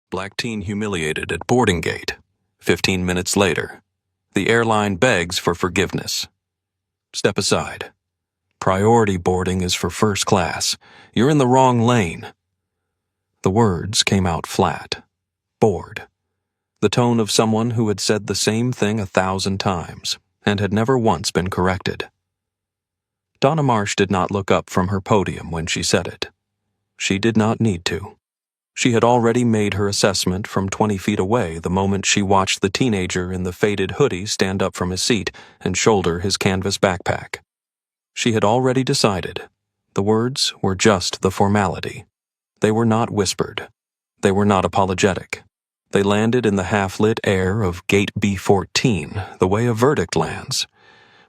Black teen humiliated at boarding gate. 15 minutes later. The airline begs for forgiveness. Step aside. Priority boarding is for first class. You're in the wrong lane. The words came out flat. Bored. The tone of someone who had said the same thing 1,000 times and had never once been corrected. Donna Marsh did not look up from her podium when she said it. She did not need to. She had already made her assessment from 20 feet away the moment she watched the teenager in the faded hoodie stand up from his seat and shoulder his canvas backpack. She had already decided. The words were just the formality. They were not whispered. They were not apologetic. They landed in the half-lit air of Gate B14, the way a verdict lands,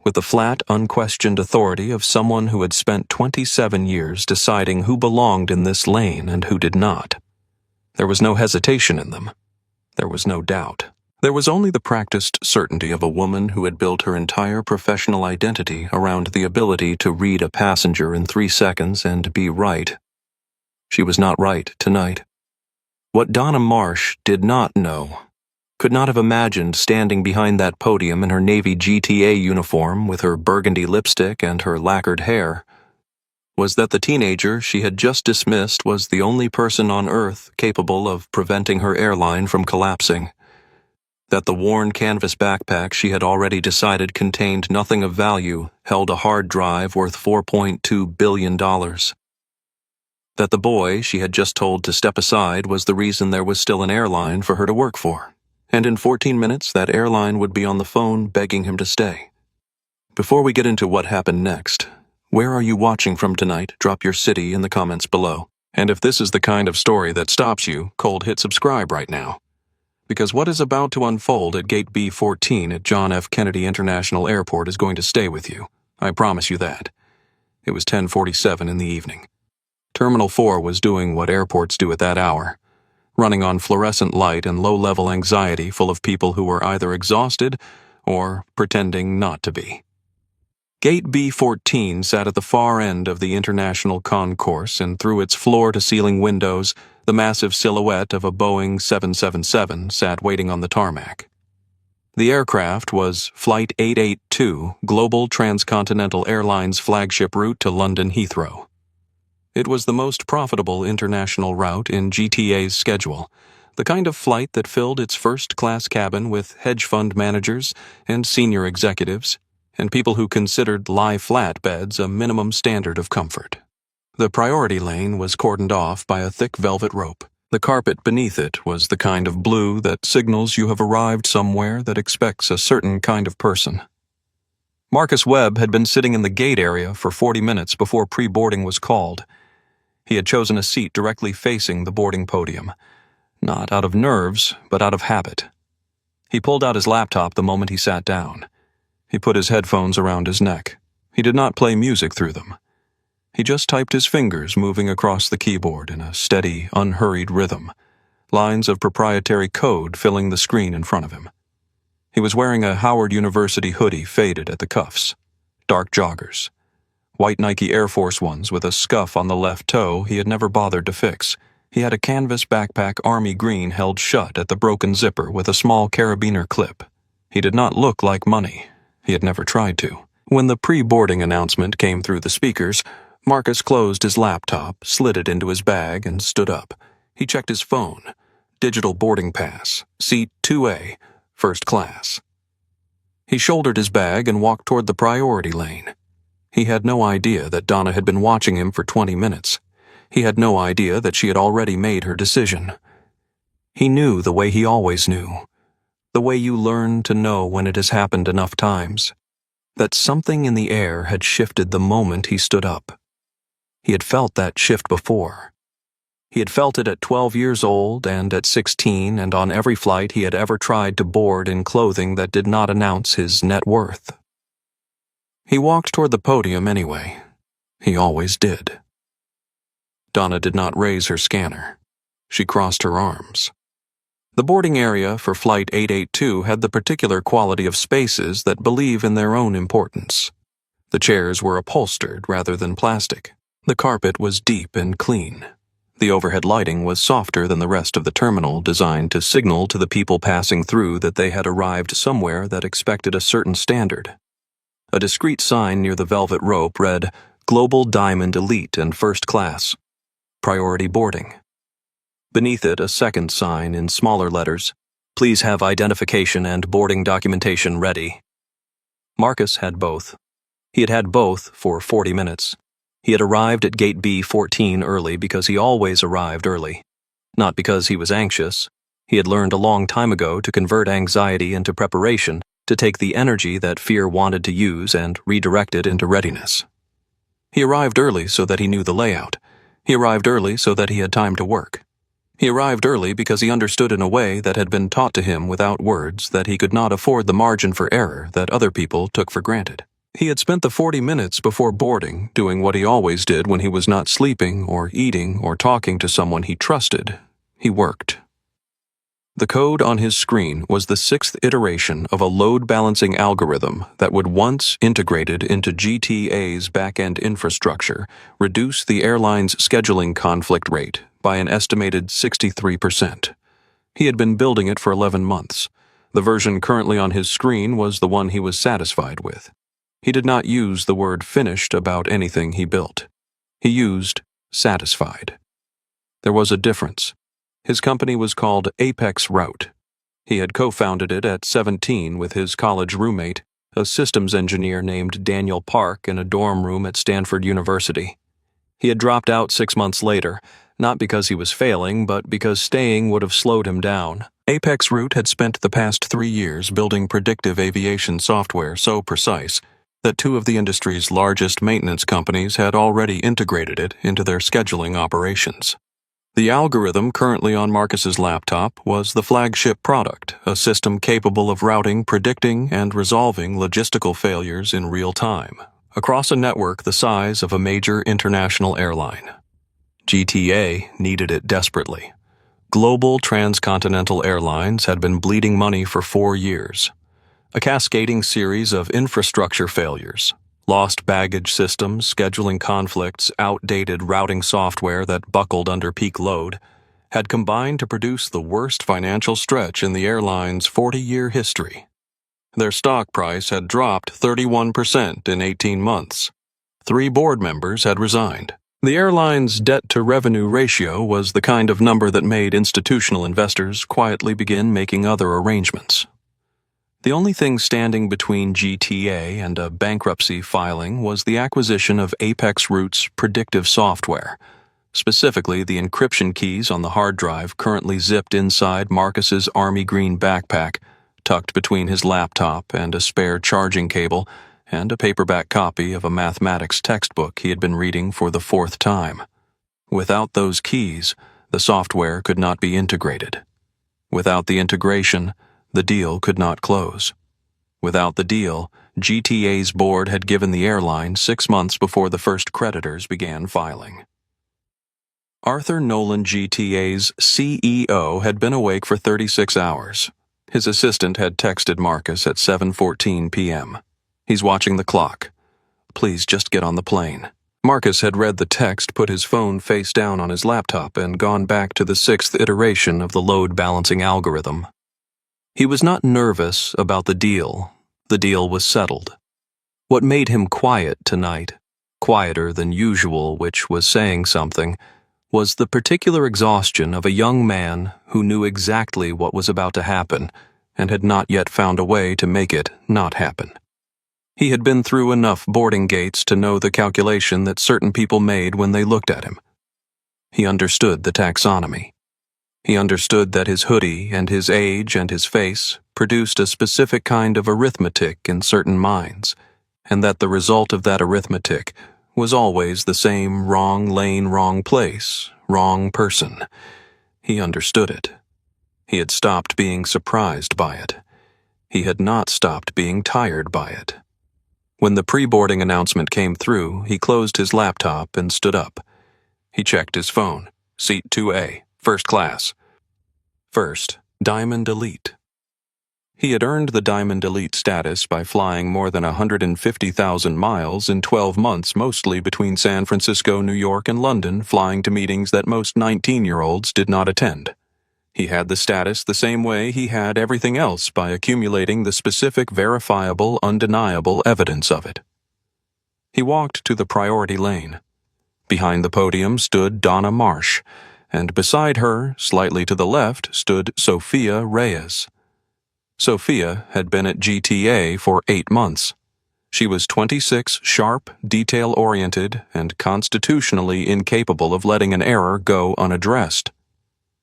with the flat, unquestioned authority of someone who had spent 27 years deciding who belonged in this lane and who did not. There was no hesitation in them. There was no doubt. There was only the practiced certainty of a woman who had built her entire professional identity around the ability to read a passenger in 3 seconds and be right. She was not right tonight. What Donna Marsh did not know, could not have imagined standing behind that podium in her Navy GTA uniform with her burgundy lipstick and her lacquered hair, was that the teenager she had just dismissed was the only person on Earth capable of preventing her airline from collapsing. That the worn canvas backpack she had already decided contained nothing of value held a hard drive worth $4.2 billion. That the boy she had just told to step aside was the reason there was still an airline for her to work for, and in 14 minutes that airline would be on the phone begging him to stay. Before we get into what happened next, where are you watching from tonight? Drop your city in the comments below. And if this is the kind of story that stops you, cold hit subscribe right now. Because what is about to unfold at Gate B14 at John F. Kennedy International Airport is going to stay with you. I promise you that. It was 10:47 in the evening. Terminal 4 was doing what airports do at that hour, running on fluorescent light and low-level anxiety full of people who were either exhausted or pretending not to be. Gate B14 sat at the far end of the international concourse, and through its floor-to-ceiling windows, the massive silhouette of a Boeing 777 sat waiting on the tarmac. The aircraft was Flight 882, Global Transcontinental Airlines flagship route to London Heathrow. It was the most profitable international route in GTA's schedule, the kind of flight that filled its first-class cabin with hedge fund managers and senior executives, and people who considered lie-flat beds a minimum standard of comfort. The priority lane was cordoned off by a thick velvet rope. The carpet beneath it was the kind of blue that signals you have arrived somewhere that expects a certain kind of person. Marcus Webb had been sitting in the gate area for 40 minutes before pre-boarding was called. He had chosen a seat directly facing the boarding podium, not out of nerves, but out of habit. He pulled out his laptop the moment he sat down. He put his headphones around his neck. He did not play music through them. He just typed his fingers moving across the keyboard in a steady, unhurried rhythm, lines of proprietary code filling the screen in front of him. He was wearing a Howard University hoodie faded at the cuffs, dark joggers, white Nike Air Force Ones with a scuff on the left toe he had never bothered to fix. He had a canvas backpack army green held shut at the broken zipper with a small carabiner clip. He did not look like money. He had never tried to. When the pre-boarding announcement came through the speakers, Marcus closed his laptop, slid it into his bag, and stood up. He checked his phone. Digital boarding pass. Seat 2A, first class. He shouldered his bag and walked toward the priority lane. He had no idea that Donna had been watching him for 20 minutes. He had no idea that she had already made her decision. He knew the way he always knew. The way you learn to know when it has happened enough times. That something in the air had shifted the moment he stood up. He had felt that shift before. He had felt it at 12 years old and at 16 and on every flight he had ever tried to board in clothing that did not announce his net worth. He walked toward the podium anyway. He always did. Donna did not raise her scanner. She crossed her arms. The boarding area for Flight 882 had the particular quality of spaces that believe in their own importance. The chairs were upholstered rather than plastic. The carpet was deep and clean. The overhead lighting was softer than the rest of the terminal, designed to signal to the people passing through that they had arrived somewhere that expected a certain standard. A discreet sign near the velvet rope read, Global Diamond Elite and First Class. Priority boarding. Beneath it, a second sign in smaller letters, Please have identification and boarding documentation ready. Marcus had both. He had had both for 40 minutes. He had arrived at gate B14 early because he always arrived early. Not because he was anxious. He had learned a long time ago to convert anxiety into preparation, to take the energy that fear wanted to use and redirect it into readiness. He arrived early so that he knew the layout. He arrived early so that he had time to work. He arrived early because he understood in a way that had been taught to him without words that he could not afford the margin for error that other people took for granted. He had spent the 40 minutes before boarding doing what he always did when he was not sleeping or eating or talking to someone he trusted. He worked. The code on his screen was the 6th iteration of a load-balancing algorithm that would, once integrated into GTA's back-end infrastructure, reduce the airline's scheduling conflict rate by an estimated 63%. He had been building it for 11 months. The version currently on his screen was the one he was satisfied with. He did not use the word finished about anything he built. He used satisfied. There was a difference. His company was called Apex Route. He had co-founded it at 17 with his college roommate, a systems engineer named Daniel Park, in a dorm room at Stanford University. He had dropped out 6 months later, not because he was failing, but because staying would have slowed him down. Apex Route had spent the past 3 years building predictive aviation software so precise that 2 of the industry's largest maintenance companies had already integrated it into their scheduling operations. The algorithm currently on Marcus's laptop was the flagship product, a system capable of routing, predicting, and resolving logistical failures in real time, across a network the size of a major international airline. GTA needed it desperately. Global transcontinental airlines had been bleeding money for 4 years. A cascading series of infrastructure failures, lost baggage systems, scheduling conflicts, outdated routing software that buckled under peak load, had combined to produce the worst financial stretch in the airline's 40-year history. Their stock price had dropped 31% in 18 months. 3 board members had resigned. The airline's debt-to-revenue ratio was the kind of number that made institutional investors quietly begin making other arrangements. The only thing standing between GTA and a bankruptcy filing was the acquisition of Apex Route's predictive software, specifically the encryption keys on the hard drive currently zipped inside Marcus's army green backpack, tucked between his laptop and a spare charging cable, and a paperback copy of a mathematics textbook he had been reading for the 4th time. Without those keys, the software could not be integrated. Without the integration, the deal could not close. Without the deal, GTA's board had given the airline 6 months before the first creditors began filing. Arthur Nolan, GTA's CEO, had been awake for 36 hours. His assistant had texted Marcus at 7:14 p.m. He's watching the clock. Please just get on the plane. Marcus had read the text, put his phone face down on his laptop, and gone back to the 6th iteration of the load-balancing algorithm. He was not nervous about the deal. The deal was settled. What made him quiet tonight, quieter than usual, which was saying something, was the particular exhaustion of a young man who knew exactly what was about to happen and had not yet found a way to make it not happen. He had been through enough boarding gates to know the calculation that certain people made when they looked at him. He understood the taxonomy. He understood that his hoodie and his age and his face produced a specific kind of arithmetic in certain minds, and that the result of that arithmetic was always the same wrong lane, wrong place, wrong person. He understood it. He had stopped being surprised by it. He had not stopped being tired by it. When the pre-boarding announcement came through, he closed his laptop and stood up. He checked his phone. Seat 2A, first class. First, Diamond Elite. He had earned the Diamond Elite status by flying more than 150,000 miles in 12 months, mostly between San Francisco, New York, and London, flying to meetings that most 19-year-olds did not attend. He had the status the same way he had everything else, by accumulating the specific, verifiable, undeniable evidence of it. He walked to the priority lane. Behind the podium stood Donna Marsh, and beside her, slightly to the left, stood Sophia Reyes. Sophia had been at GTA for 8 months. She was 26, sharp, detail-oriented, and constitutionally incapable of letting an error go unaddressed.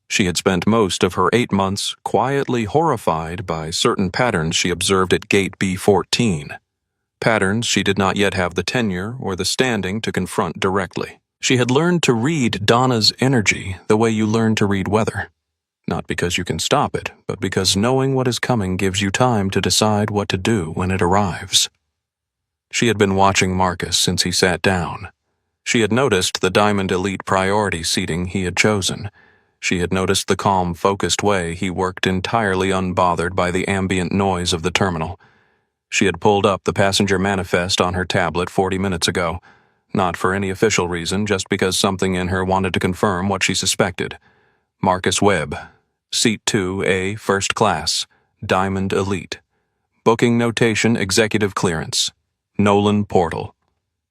She had spent most of her 8 months quietly horrified by certain patterns she observed at Gate B14. Patterns she did not yet have the tenure or the standing to confront directly. She had learned to read Donna's energy the way you learn to read weather. Not because you can stop it, but because knowing what is coming gives you time to decide what to do when it arrives. She had been watching Marcus since he sat down. She had noticed the Diamond Elite priority seating he had chosen. She had noticed the calm, focused way he worked, entirely unbothered by the ambient noise of the terminal. She had pulled up the passenger manifest on her tablet 40 minutes ago, not for any official reason, just because something in her wanted to confirm what she suspected. Marcus Webb, Seat 2A, First Class, Diamond Elite. Booking notation, Executive Clearance. Nolan Portal.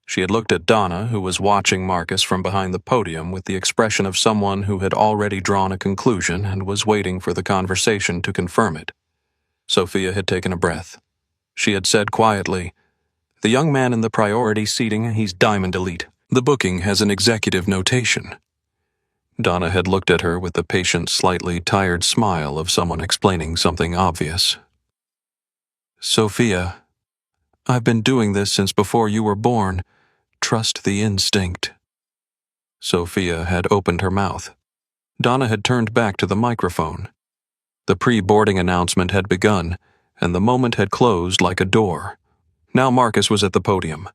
She had looked at Donna, who was watching Marcus from behind the podium with the expression of someone who had already drawn a conclusion and was waiting for the conversation to confirm it. Sophia had taken a breath. She had said quietly, "The young man in the priority seating, he's Diamond Elite. The booking has an executive notation." Donna had looked at her with the patient, slightly tired smile of someone explaining something obvious. "Sophia, I've been doing this since before you were born. Trust the instinct." Sophia had opened her mouth. Donna had turned back to the microphone. The pre-boarding announcement had begun, and the moment had closed like a door. Now Marcus was at the podium.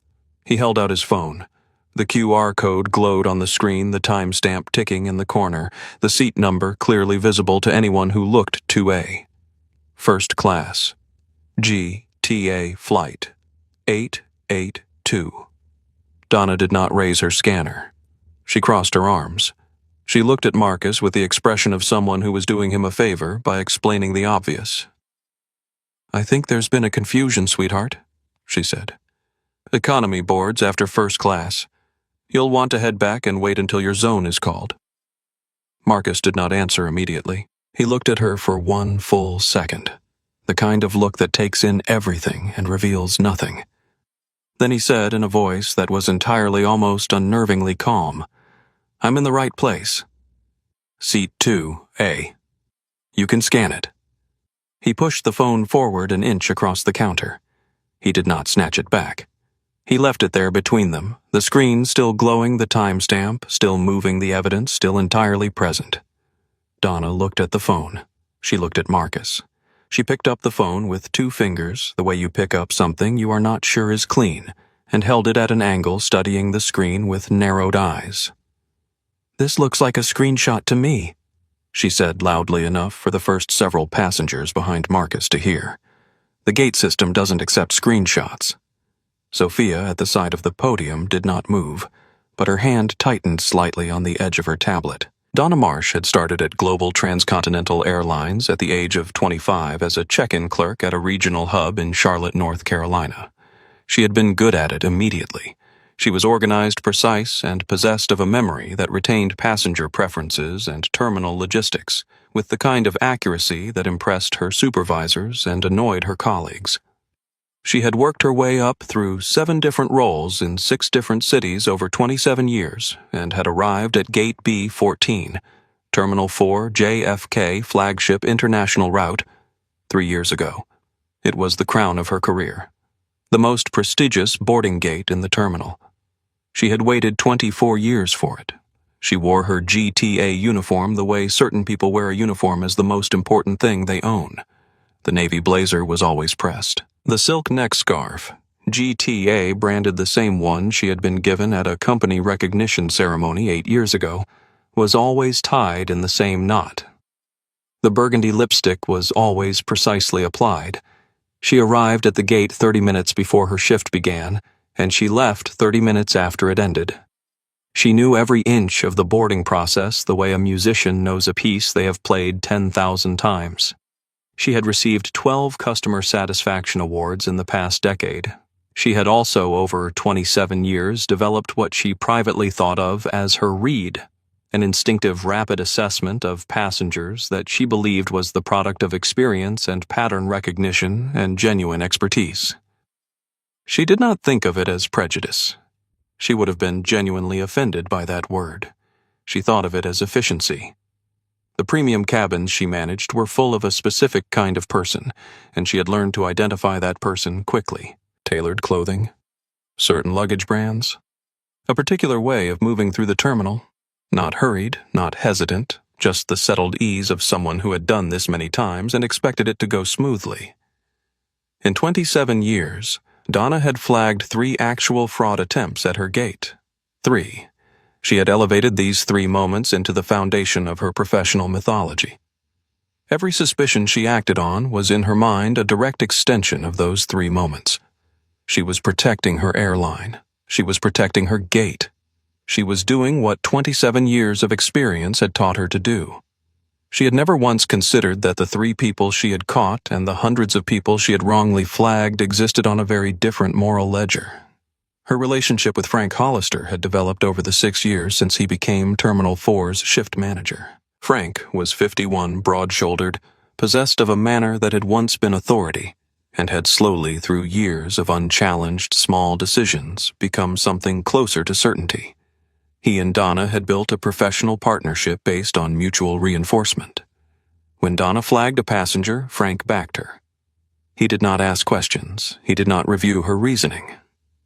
He held out his phone. The QR code glowed on the screen, the timestamp ticking in the corner, the seat number clearly visible to anyone who looked 2A. First Class. GTA Flight 882. Donna did not raise her scanner. She crossed her arms. She looked at Marcus with the expression of someone who was doing him a favor by explaining the obvious. "I think there's been a confusion, sweetheart," she said. "Economy boards after first class. You'll want to head back and wait until your zone is called." Marcus did not answer immediately. He looked at her for 1 full second, the kind of look that takes in everything and reveals nothing. Then he said in a voice that was entirely, almost unnervingly calm, "I'm in the right place. Seat 2A. You can scan it." He pushed the phone forward an inch across the counter. He did not snatch it back. He left it there between them, the screen still glowing the timestamp, still moving the evidence, still entirely present. Donna looked at the phone. She looked at Marcus. She picked up the phone with 2 fingers, the way you pick up something you are not sure is clean, and held it at an angle, studying the screen with narrowed eyes. "This looks like a screenshot to me," she said loudly enough for the first several passengers behind Marcus to hear. "The gate system doesn't accept screenshots." Sophia, at the side of the podium, did not move, but her hand tightened slightly on the edge of her tablet. Donna Marsh had started at Global Transcontinental Airlines at the age of 25 as a check-in clerk at a regional hub in Charlotte, North Carolina. She had been good at it immediately. She was organized, precise, and possessed of a memory that retained passenger preferences and terminal logistics, with the kind of accuracy that impressed her supervisors and annoyed her colleagues. She had worked her way up through 7 different roles in 6 different cities over 27 years and had arrived at Gate B14, Terminal 4 JFK Flagship International Route, 3 years ago. It was the crown of her career, the most prestigious boarding gate in the terminal. She had waited 24 years for it. She wore her GTA uniform the way certain people wear a uniform as the most important thing they own. The navy blazer was always pressed. The silk neck scarf, GTA branded the same one she had been given at a company recognition ceremony 8 years ago, was always tied in the same knot. The burgundy lipstick was always precisely applied. She arrived at the gate 30 minutes before her shift began, and she left 30 minutes after it ended. She knew every inch of the boarding process the way a musician knows a piece they have played 10,000 times. She had received 12 customer satisfaction awards in the past decade. She had also, over 27 years, developed what she privately thought of as her read, an instinctive rapid assessment of passengers that she believed was the product of experience and pattern recognition and genuine expertise. She did not think of it as prejudice. She would have been genuinely offended by that word. She thought of it as efficiency. The premium cabins she managed were full of a specific kind of person, and she had learned to identify that person quickly. Tailored clothing, certain luggage brands, a particular way of moving through the terminal, not hurried, not hesitant, just the settled ease of someone who had done this many times and expected it to go smoothly. In 27 years, Donna had flagged 3 actual fraud attempts at her gate. 3. She had elevated these 3 moments into the foundation of her professional mythology. Every suspicion she acted on was in her mind a direct extension of those 3 moments. She was protecting her airline. She was protecting her gate. She was doing what 27 years of experience had taught her to do. She had never once considered that the 3 people she had caught and the hundreds of people she had wrongly flagged existed on a very different moral ledger. Her relationship with Frank Hollister had developed over the 6 years since he became Terminal 4's shift manager. Frank was 51, broad-shouldered, possessed of a manner that had once been authority, and had slowly, through years of unchallenged small decisions, become something closer to certainty. He and Donna had built a professional partnership based on mutual reinforcement. When Donna flagged a passenger, Frank backed her. He did not ask questions. He did not review her reasoning.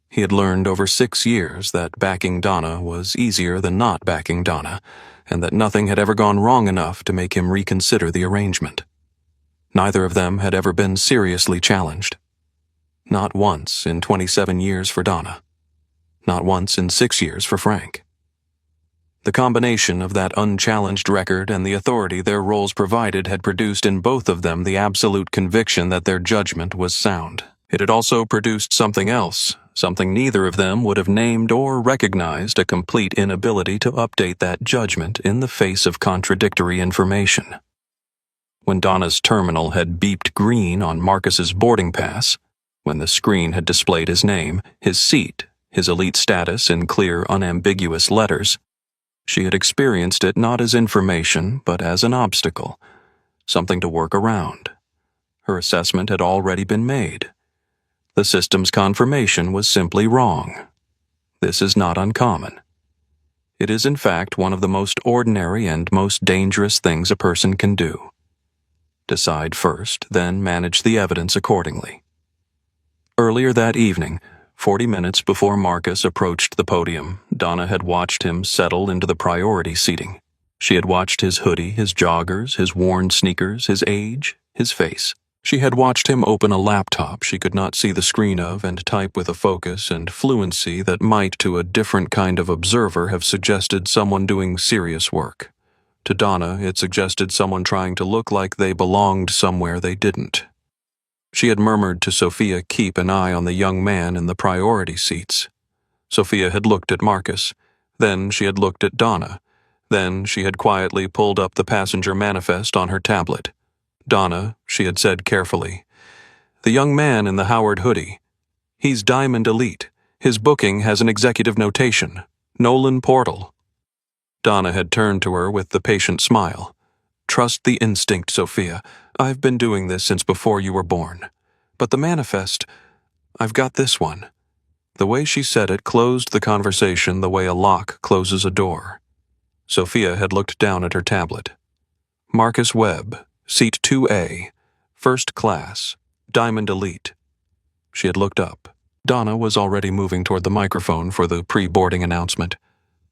He had learned over 6 years that backing Donna was easier than not backing Donna, and that nothing had ever gone wrong enough to make him reconsider the arrangement. Neither of them had ever been seriously challenged. Not once in 27 years for Donna. Not once in 6 years for Frank. The combination of that unchallenged record and the authority their roles provided had produced in both of them the absolute conviction that their judgment was sound. It had also produced something else, something neither of them would have named or recognized: a complete inability to update that judgment in the face of contradictory information. When Donna's terminal had beeped green on Marcus's boarding pass, when the screen had displayed his name, his seat, his elite status in clear, unambiguous letters, she had experienced it not as information, but as an obstacle, something to work around. Her assessment had already been made. The system's confirmation was simply wrong. This is not uncommon. It is, in fact, one of the most ordinary and most dangerous things a person can do. Decide first, then manage the evidence accordingly. Earlier that evening, 40 minutes before Marcus approached the podium, Donna had watched him settle into the priority seating. She had watched his hoodie, his joggers, his worn sneakers, his age, his face. She had watched him open a laptop she could not see the screen of and type with a focus and fluency that might, to a different kind of observer, have suggested someone doing serious work. To Donna, it suggested someone trying to look like they belonged somewhere they didn't. She had murmured to Sophia keep an eye on the young man in the priority seats. Sophia had looked at Marcus. Then she had looked at Donna. Then she had quietly pulled up the passenger manifest on her tablet. Donna, she had said carefully, "The young man in the Howard hoodie. He's Diamond Elite. His booking has an executive notation. Nolan Portal." Donna had turned to her with the patient smile. "Trust the instinct, Sophia. I've been doing this since before you were born. But the manifest, I've got this one." The way she said it closed the conversation the way a lock closes a door. Sophia had looked down at her tablet. Marcus Webb, Seat 2A, First Class, Diamond Elite. She had looked up. Donna was already moving toward the microphone for the pre-boarding announcement.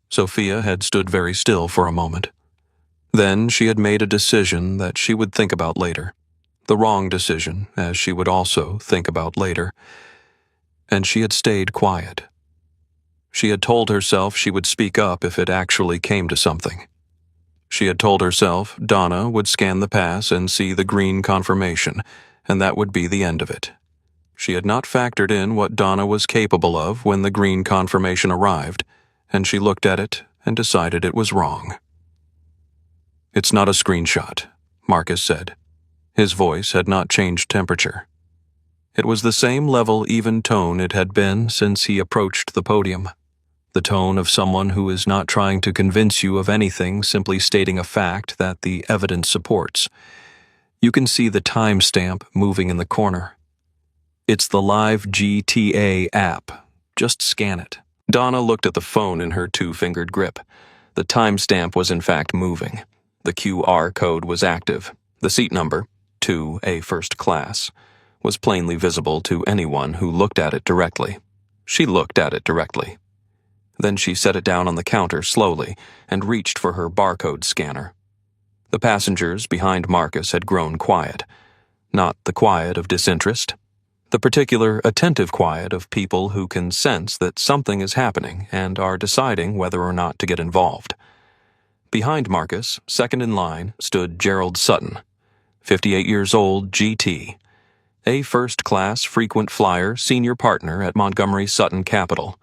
Sophia had stood very still for a moment. Then she had made a decision that she would think about later. The wrong decision, as she would also think about later. And she had stayed quiet. She had told herself she would speak up if it actually came to something. She had told herself Donna would scan the pass and see the green confirmation, and that would be the end of it. She had not factored in what Donna was capable of when the green confirmation arrived, and she looked at it and decided it was wrong. "It's not a screenshot," Marcus said. His voice had not changed temperature. It was the same level, even tone it had been since he approached the podium. The tone of someone who is not trying to convince you of anything, simply stating a fact that the evidence supports. You can see the timestamp moving in the corner. "It's the live GTA app. Just scan it." Donna looked at the phone in her two-fingered grip. The timestamp was in fact moving. The QR code was active. The seat number, 2A First Class, was plainly visible to anyone who looked at it directly. She looked at it directly. Then she set it down on the counter slowly and reached for her barcode scanner. The passengers behind Marcus had grown quiet. Not the quiet of disinterest. The particular attentive quiet of people who can sense that something is happening and are deciding whether or not to get involved. Behind Marcus, second in line, stood Gerald Sutton, 58 years old, GT, a first-class frequent flyer senior partner at Montgomery Sutton Capital,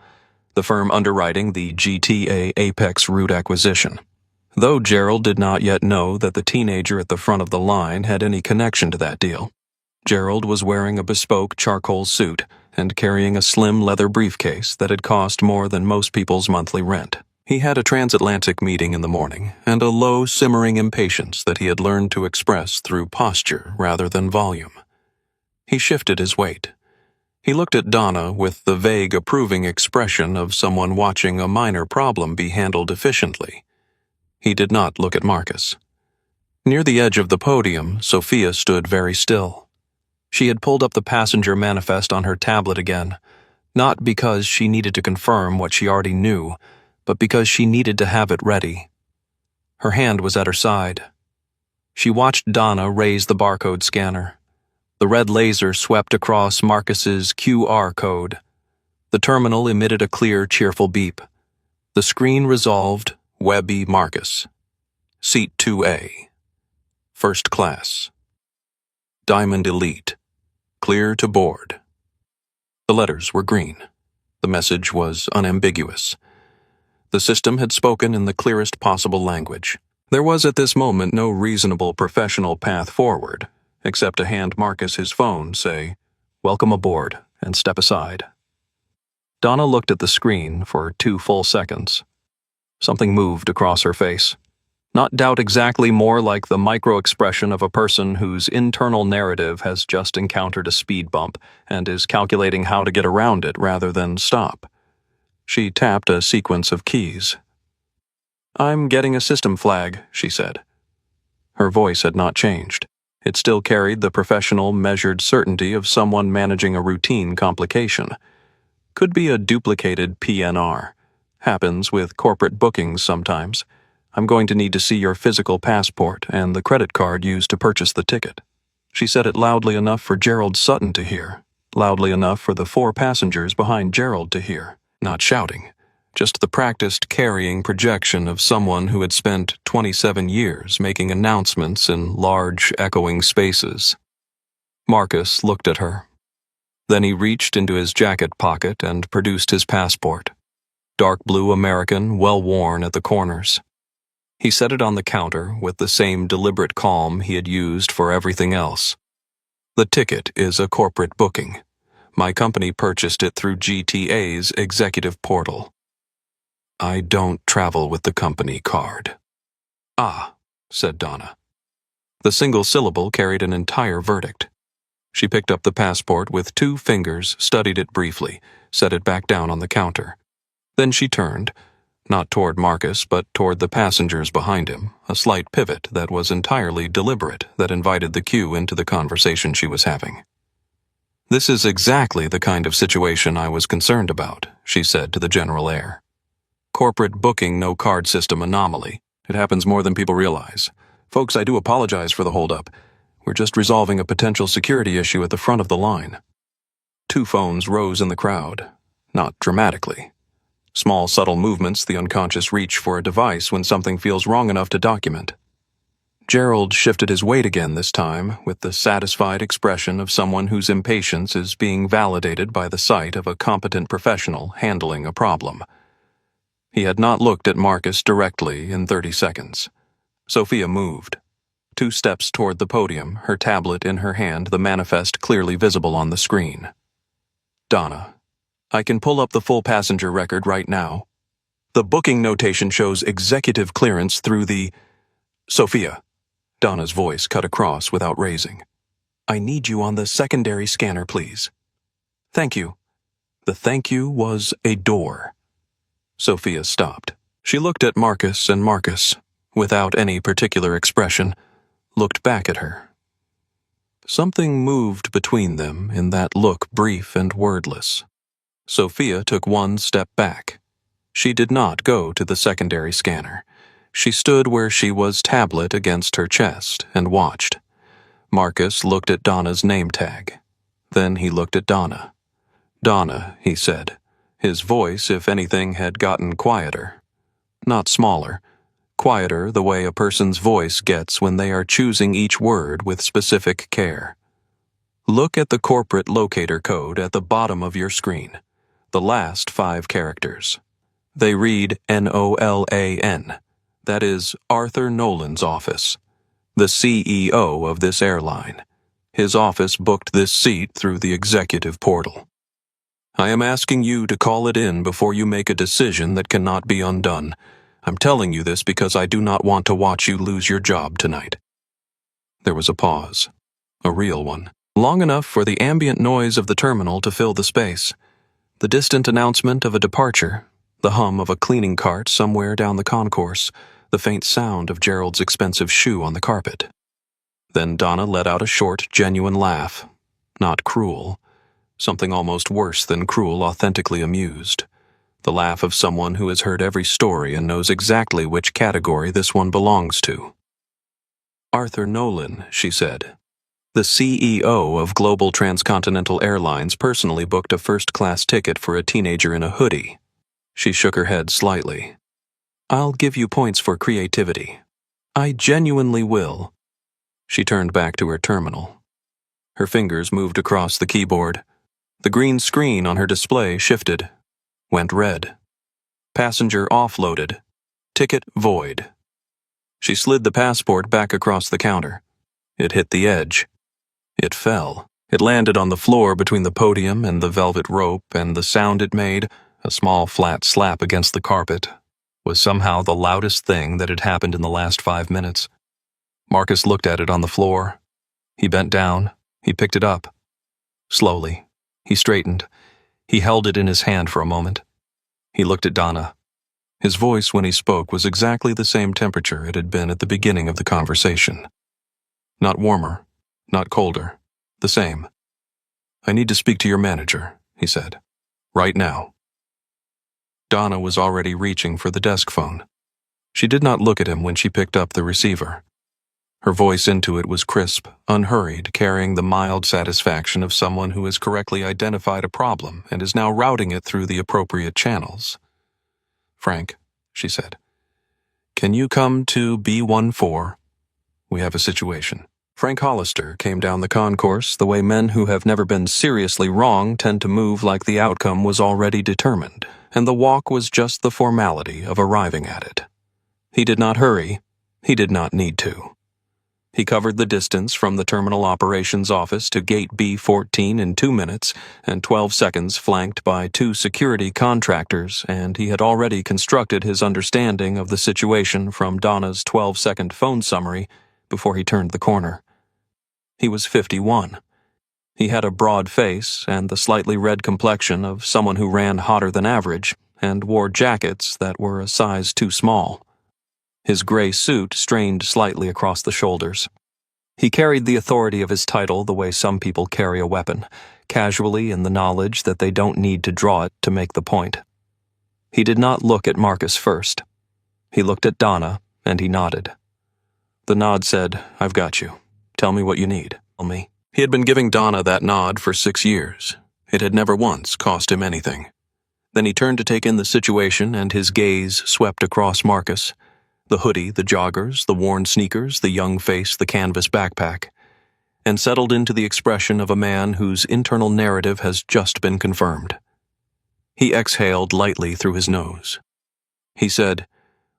the firm underwriting the GTA Apex route acquisition. Though Gerald did not yet know that the teenager at the front of the line had any connection to that deal. Gerald was wearing a bespoke charcoal suit and carrying a slim leather briefcase that had cost more than most people's monthly rent. He had a transatlantic meeting in the morning and a low, simmering impatience that he had learned to express through posture rather than volume. He shifted his weight. He looked at Donna with the vague, approving expression of someone watching a minor problem be handled efficiently. He did not look at Marcus. Near the edge of the podium, Sophia stood very still. She had pulled up the passenger manifest on her tablet again, not because she needed to confirm what she already knew, but because she needed to have it ready. Her hand was at her side. She watched Donna raise the barcode scanner. The red laser swept across Marcus's QR code. The terminal emitted a clear, cheerful beep. The screen resolved Webby Marcus. Seat 2A. First Class. Diamond Elite. Clear to board. The letters were green. The message was unambiguous. The system had spoken in the clearest possible language. There was at this moment no reasonable professional path forward, except to hand Marcus his phone, say, "Welcome aboard," and step aside. Donna looked at the screen for 2 full seconds. Something moved across her face. Not doubt exactly, more like the micro-expression of a person whose internal narrative has just encountered a speed bump and is calculating how to get around it rather than stop. She tapped a sequence of keys. "I'm getting a system flag," she said. Her voice had not changed. It still carried the professional, measured certainty of someone managing a routine complication. Could be a duplicated PNR. Happens with corporate bookings sometimes. "I'm going to need to see your physical passport and the credit card used to purchase the ticket." She said it loudly enough for Gerald Sutton to hear, loudly enough for the 4 passengers behind Gerald to hear, not shouting, just the practiced carrying projection of someone who had spent 27 years making announcements in large, echoing spaces. Marcus looked at her. Then he reached into his jacket pocket and produced his passport. Dark blue American, well worn at the corners. He set it on the counter with the same deliberate calm he had used for everything else. "The ticket is a corporate booking. My company purchased it through GTA's executive portal. I don't travel with the company card." "Ah," said Donna. The single syllable carried an entire verdict. She picked up the passport with 2 fingers, studied it briefly, set it back down on the counter. Then she turned, not toward Marcus, but toward the passengers behind him, a slight pivot that was entirely deliberate, that invited the cue into the conversation she was having. "This is exactly the kind of situation I was concerned about," she said to the general air. "Corporate booking no card system anomaly. It happens more than people realize. Folks, I do apologize for the holdup. We're just resolving a potential security issue at the front of the line." 2 phones rose in the crowd, not dramatically, Small, subtle movements the unconscious reach for a device when something feels wrong enough to document. Gerald shifted his weight again this time, with the satisfied expression of someone whose impatience is being validated by the sight of a competent professional handling a problem. He had not looked at Marcus directly in 30 seconds. Sophia moved. 2 steps toward the podium, her tablet in her hand, the manifest clearly visible on the screen. Donna, I can pull up the full passenger record right now. The booking notation shows executive clearance through the... Sophia. Donna's voice cut across without raising. I need you on the secondary scanner, please. Thank you. The thank you was a door. Sophia stopped. She looked at Marcus, and Marcus, without any particular expression, looked back at her. Something moved between them in that look, brief and wordless. Sophia took 1 step back. She did not go to the secondary scanner. She stood where she was, tablet against her chest, and watched. Marcus looked at Donna's name tag. Then he looked at Donna. Donna, he said. His voice, if anything, had gotten quieter. Not smaller. Quieter the way a person's voice gets when they are choosing each word with specific care. Look at the corporate locator code at the bottom of your screen. The last 5 characters. They read NOLAN. That is Arthur Nolan's office, the CEO of this airline. His office booked this seat through the executive portal. I am asking you to call it in before you make a decision that cannot be undone. I'm telling you this because I do not want to watch you lose your job tonight. There was a pause, a real one, long enough for the ambient noise of the terminal to fill the space. The distant announcement of a departure, the hum of a cleaning cart somewhere down the concourse, the faint sound of Gerald's expensive shoe on the carpet. Then Donna let out a short, genuine laugh. Not cruel. Something almost worse than cruel, authentically amused. The laugh of someone who has heard every story and knows exactly which category this one belongs to. Arthur Nolan, she said. The CEO of Global Transcontinental Airlines personally booked a first-class ticket for a teenager in a hoodie. She shook her head slightly. I'll give you points for creativity. I genuinely will. She turned back to her terminal. Her fingers moved across the keyboard. The green screen on her display shifted, went red. Passenger offloaded. Ticket void. She slid the passport back across the counter. It hit the edge. It fell. It landed on the floor between the podium and the velvet rope, and the sound it made, a small flat slap against the carpet, was somehow the loudest thing that had happened in the last 5 minutes. Marcus looked at it on the floor. He bent down. He picked it up. Slowly. He straightened. He held it in his hand for a moment. He looked at Donna. His voice when he spoke was exactly the same temperature it had been at the beginning of the conversation. Not warmer, not colder, the same. I need to speak to your manager, he said. Right now. Donna was already reaching for the desk phone. She did not look at him when she picked up the receiver. Her voice into it was crisp, unhurried, carrying the mild satisfaction of someone who has correctly identified a problem and is now routing it through the appropriate channels. Frank, she said, can you come to B14? We have a situation. Frank Hollister came down the concourse the way men who have never been seriously wrong tend to move like the outcome was already determined, and the walk was just the formality of arriving at it. He did not hurry. He did not need to. He covered the distance from the terminal operations office to gate B14 in 2 minutes and 12 seconds, flanked by 2 security contractors, and he had already constructed his understanding of the situation from Donna's 12-second phone summary before he turned the corner. He was 51. He had a broad face and the slightly red complexion of someone who ran hotter than average and wore jackets that were a size too small. His gray suit strained slightly across the shoulders. He carried the authority of his title the way some people carry a weapon, casually in the knowledge that they don't need to draw it to make the point. He did not look at Marcus first. He looked at Donna, and he nodded. The nod said, I've got you. Tell me what you need. Tell me. He had been giving Donna that nod for 6 years. It had never once cost him anything. Then he turned to take in the situation, and his gaze swept across Marcus. The hoodie, the joggers, the worn sneakers, the young face, the canvas backpack, and settled into the expression of a man whose internal narrative has just been confirmed. He exhaled lightly through his nose. He said,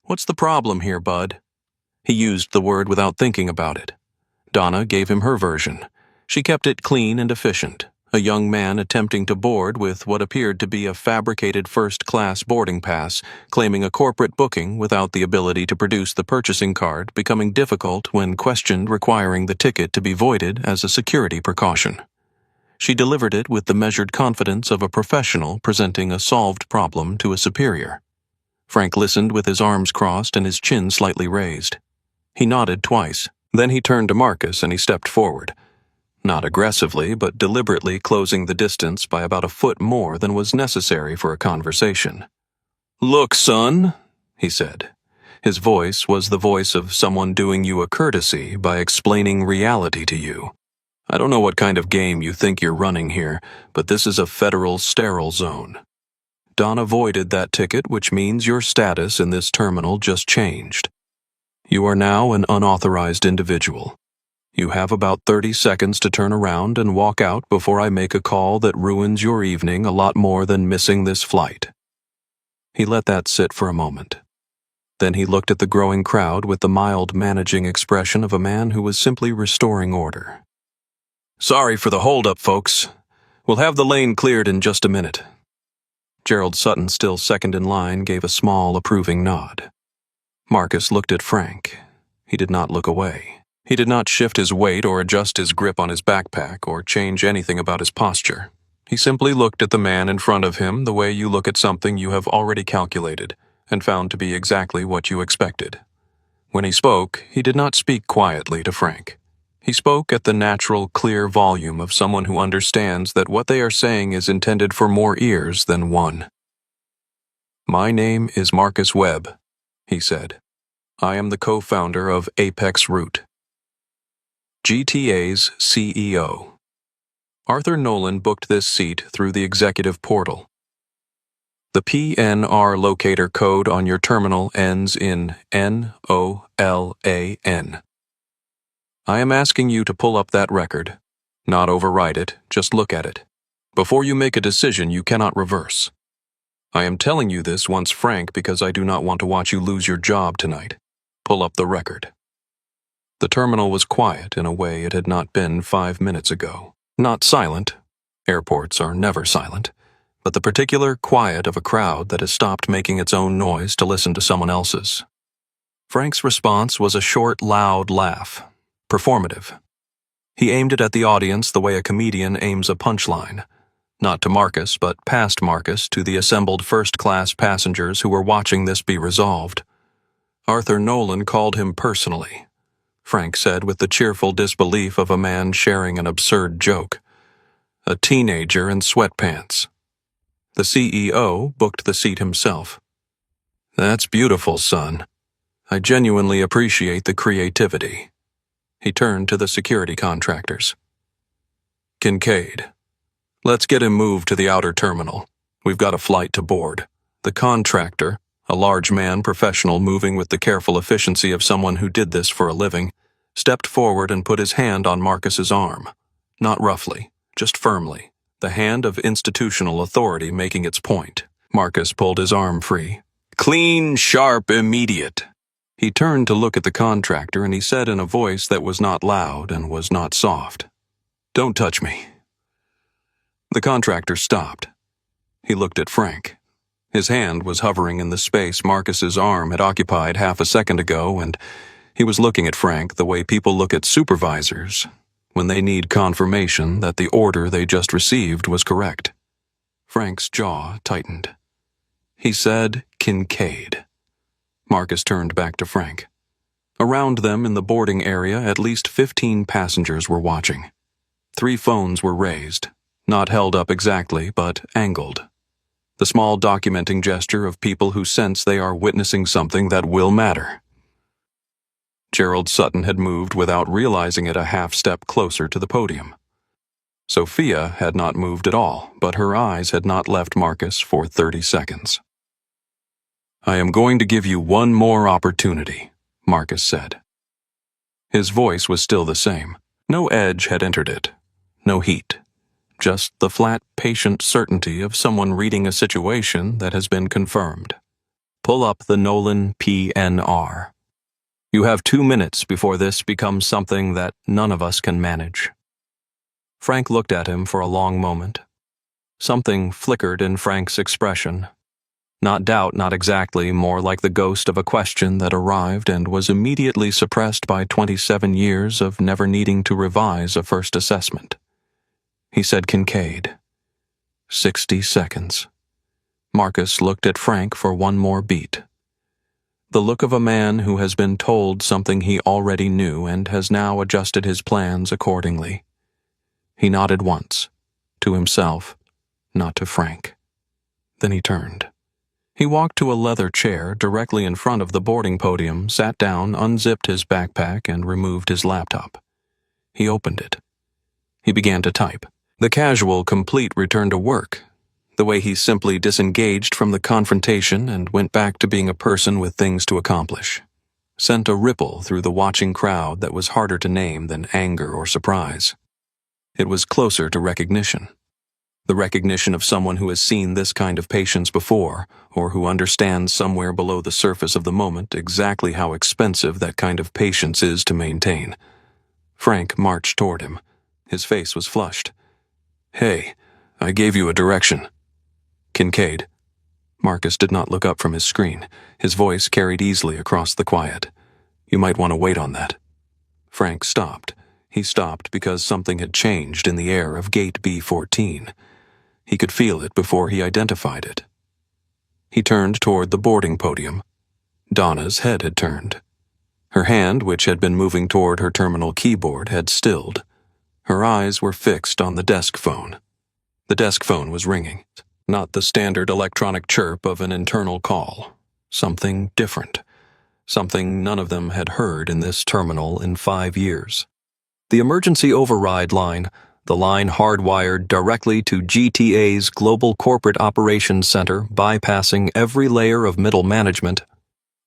"What's the problem here, bud?" He used the word without thinking about it. Donna gave him her version. She kept it clean and efficient. A young man attempting to board with what appeared to be a fabricated first-class boarding pass, claiming a corporate booking without the ability to produce the purchasing card, becoming difficult when questioned, requiring the ticket to be voided as a security precaution. She delivered it with the measured confidence of a professional presenting a solved problem to a superior. Frank listened with his arms crossed and his chin slightly raised. He nodded twice. Then he turned to Marcus and he stepped forward. Not aggressively, but deliberately closing the distance by about a foot more than was necessary for a conversation. "Look, son," he said. His voice was the voice of someone doing you a courtesy by explaining reality to you. "I don't know what kind of game you think you're running here, but this is a federal sterile zone. Donna voided that ticket, which means your status in this terminal just changed. You are now an unauthorized individual. You have about 30 seconds to turn around and walk out before I make a call that ruins your evening a lot more than missing this flight." He let that sit for a moment. Then he looked at the growing crowd with the mild managing expression of a man who was simply restoring order. "Sorry for the holdup, folks. We'll have the lane cleared in just a minute." Gerald Sutton, still second in line, gave a small, approving nod. Marcus looked at Frank. He did not look away. He did not shift his weight or adjust his grip on his backpack or change anything about his posture. He simply looked at the man in front of him the way you look at something you have already calculated and found to be exactly what you expected. When he spoke, he did not speak quietly to Frank. He spoke at the natural, clear volume of someone who understands that what they are saying is intended for more ears than one. "My name is Marcus Webb," he said. "I am the co-founder of Apex Route. GTA's CEO. Arthur Nolan booked this seat through the executive portal. The PNR locator code on your terminal ends in NOLAN. I am asking you to pull up that record. Not overwrite it, just look at it. Before you make a decision you cannot reverse. I am telling you this once frank because I do not want to watch you lose your job tonight. Pull up the record." The terminal was quiet in a way it had not been 5 minutes ago. Not silent. Airports are never silent. But the particular quiet of a crowd that has stopped making its own noise to listen to someone else's. Frank's response was a short, loud laugh. Performative. He aimed it at the audience the way a comedian aims a punchline. Not to Marcus, but past Marcus, to the assembled first-class passengers who were watching this be resolved. Arthur Nolan called him personally, Frank said with the cheerful disbelief of a man sharing an absurd joke. A teenager in sweatpants. The CEO booked the seat himself. "That's beautiful, son. I genuinely appreciate the creativity." He turned to the security contractors. "Kincaid, let's get him moved to the outer terminal. We've got a flight to board." The contractor, a large man professional moving with the careful efficiency of someone who did this for a living, stepped forward and put his hand on Marcus's arm. Not roughly, just firmly, the hand of institutional authority making its point. Marcus pulled his arm free. "Clean, sharp, immediate." He turned to look at the contractor and he said in a voice that was not loud and was not soft, "Don't touch me." The contractor stopped. He looked at Frank. His hand was hovering in the space Marcus's arm had occupied half a second ago, and he was looking at Frank the way people look at supervisors when they need confirmation that the order they just received was correct. Frank's jaw tightened. He said, "Kincaid." Marcus turned back to Frank. Around them in the boarding area, at least 15 passengers were watching. 3 phones were raised, not held up exactly, but angled. The small documenting gesture of people who sense they are witnessing something that will matter. Gerald Sutton had moved without realizing it a half step closer to the podium. Sophia had not moved at all, but her eyes had not left Marcus for 30 seconds. "I am going to give you one more opportunity," Marcus said. His voice was still the same. No edge had entered it. No heat. Just the flat, patient certainty of someone reading a situation that has been confirmed. "Pull up the Nolan PNR. You have 2 minutes before this becomes something that none of us can manage." Frank looked at him for a long moment. Something flickered in Frank's expression. Not doubt, not exactly, more like the ghost of a question that arrived and was immediately suppressed by 27 years of never needing to revise a first assessment. He said, "Kincaid." 60 seconds. Marcus looked at Frank for one more beat. The look of a man who has been told something he already knew and has now adjusted his plans accordingly. He nodded once, to himself, not to Frank. Then he turned. He walked to a leather chair directly in front of the boarding podium, sat down, unzipped his backpack, and removed his laptop. He opened it. He began to type. The casual, complete return to work. The way he simply disengaged from the confrontation and went back to being a person with things to accomplish. Sent a ripple through the watching crowd that was harder to name than anger or surprise. It was closer to recognition. The recognition of someone who has seen this kind of patience before, or who understands somewhere below the surface of the moment exactly how expensive that kind of patience is to maintain. Frank marched toward him. His face was flushed. "Hey, I gave you a direction." "Kincaid." Marcus did not look up from his screen. His voice carried easily across the quiet. "You might want to wait on that." Frank stopped. He stopped because something had changed in the air of gate B14. He could feel it before he identified it. He turned toward the boarding podium. Donna's head had turned. Her hand, which had been moving toward her terminal keyboard, had stilled. Her eyes were fixed on the desk phone. The desk phone was ringing. Not the standard electronic chirp of an internal call. Something different. Something none of them had heard in this terminal in 5 years. The emergency override line, the line hardwired directly to GTA's Global Corporate Operations Center, bypassing every layer of middle management,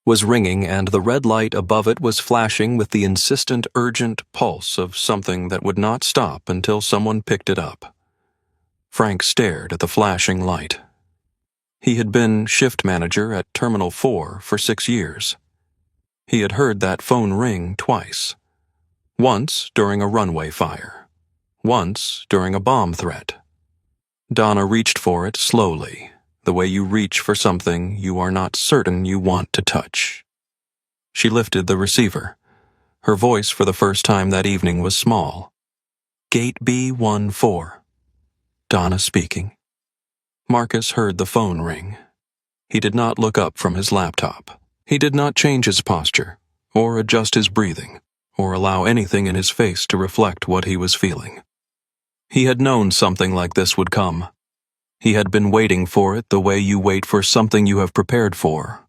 was ringing, and the red light above it was flashing with the insistent, urgent pulse of something that would not stop until someone picked it up. Frank stared at the flashing light. He had been shift manager at Terminal 4 for 6 years. He had heard that phone ring twice. Once during a runway fire. Once during a bomb threat. Donna reached for it slowly, the way you reach for something you are not certain you want to touch. She lifted the receiver. Her voice for the first time that evening was small. "Gate B14. Donna speaking." Marcus heard the phone ring. He did not look up from his laptop. He did not change his posture, or adjust his breathing, or allow anything in his face to reflect what he was feeling. He had known something like this would come. He had been waiting for it the way you wait for something you have prepared for.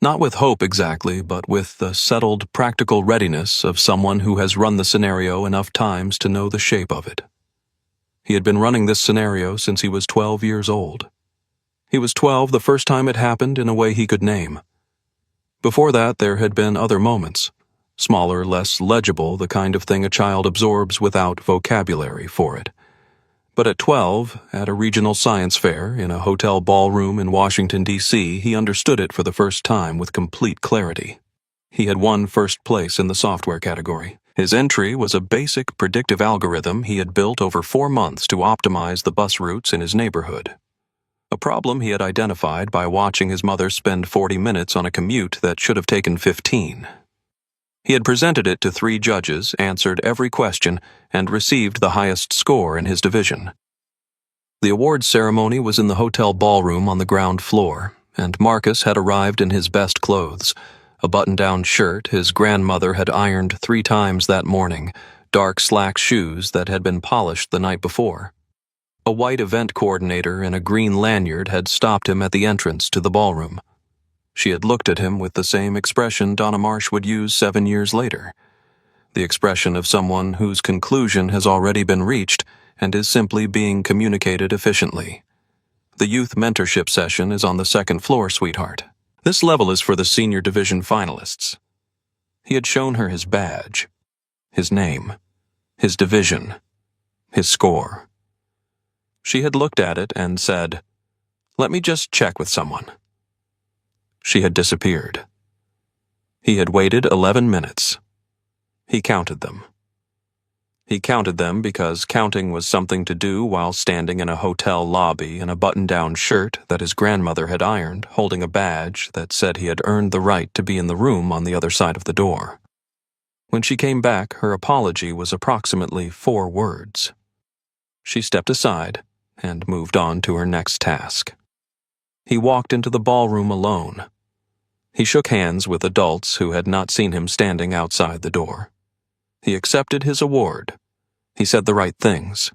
Not with hope exactly, but with the settled, practical readiness of someone who has run the scenario enough times to know the shape of it. He had been running this scenario since he was 12 years old. He was 12 the first time it happened in a way he could name. Before that, there had been other moments. Smaller, less legible, the kind of thing a child absorbs without vocabulary for it. But at 12, at a regional science fair, in a hotel ballroom in Washington, D.C., he understood it for the first time with complete clarity. He had won first place in the software category. His entry was a basic predictive algorithm he had built over 4 months to optimize the bus routes in his neighborhood. A problem he had identified by watching his mother spend 40 minutes on a commute that should have taken 15. He had presented it to 3 judges, answered every question, and received the highest score in his division. The awards ceremony was in the hotel ballroom on the ground floor, and Marcus had arrived in his best clothes, a button-down shirt his grandmother had ironed 3 times that morning, dark slack shoes that had been polished the night before. A white event coordinator in a green lanyard had stopped him at the entrance to the ballroom. She had looked at him with the same expression Donna Marsh would use 7 years later. The expression of someone whose conclusion has already been reached and is simply being communicated efficiently. The youth mentorship session is on the second floor, sweetheart. This level is for the senior division finalists. He had shown her his badge, his name, his division, his score. She had looked at it and said, "Let me just check with someone." She had disappeared. He had waited 11 minutes. He counted them. He counted them because counting was something to do while standing in a hotel lobby in a button-down shirt that his grandmother had ironed, holding a badge that said he had earned the right to be in the room on the other side of the door. When she came back, her apology was approximately 4 words. She stepped aside and moved on to her next task. He walked into the ballroom alone. He shook hands with adults who had not seen him standing outside the door. He accepted his award. He said the right things.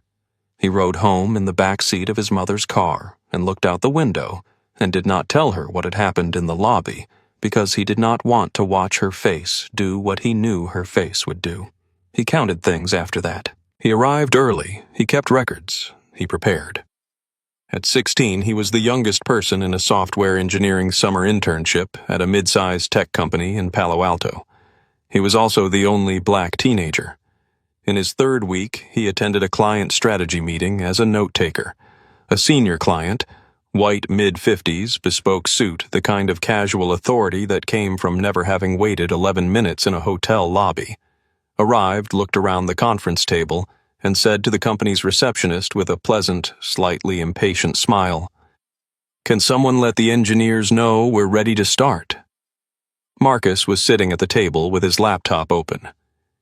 He rode home in the back seat of his mother's car and looked out the window and did not tell her what had happened in the lobby because he did not want to watch her face do what he knew her face would do. He counted things after that. He arrived early. He kept records. He prepared. At 16, he was the youngest person in a software engineering summer internship at a mid-sized tech company in Palo Alto. He was also the only black teenager. In his 3rd week, he attended a client strategy meeting as a note-taker. A senior client, white mid-50s, bespoke suit, the kind of casual authority that came from never having waited 11 minutes in a hotel lobby, arrived, looked around the conference table, and said to the company's receptionist with a pleasant, slightly impatient smile, "Can someone let the engineers know we're ready to start?" Marcus was sitting at the table with his laptop open.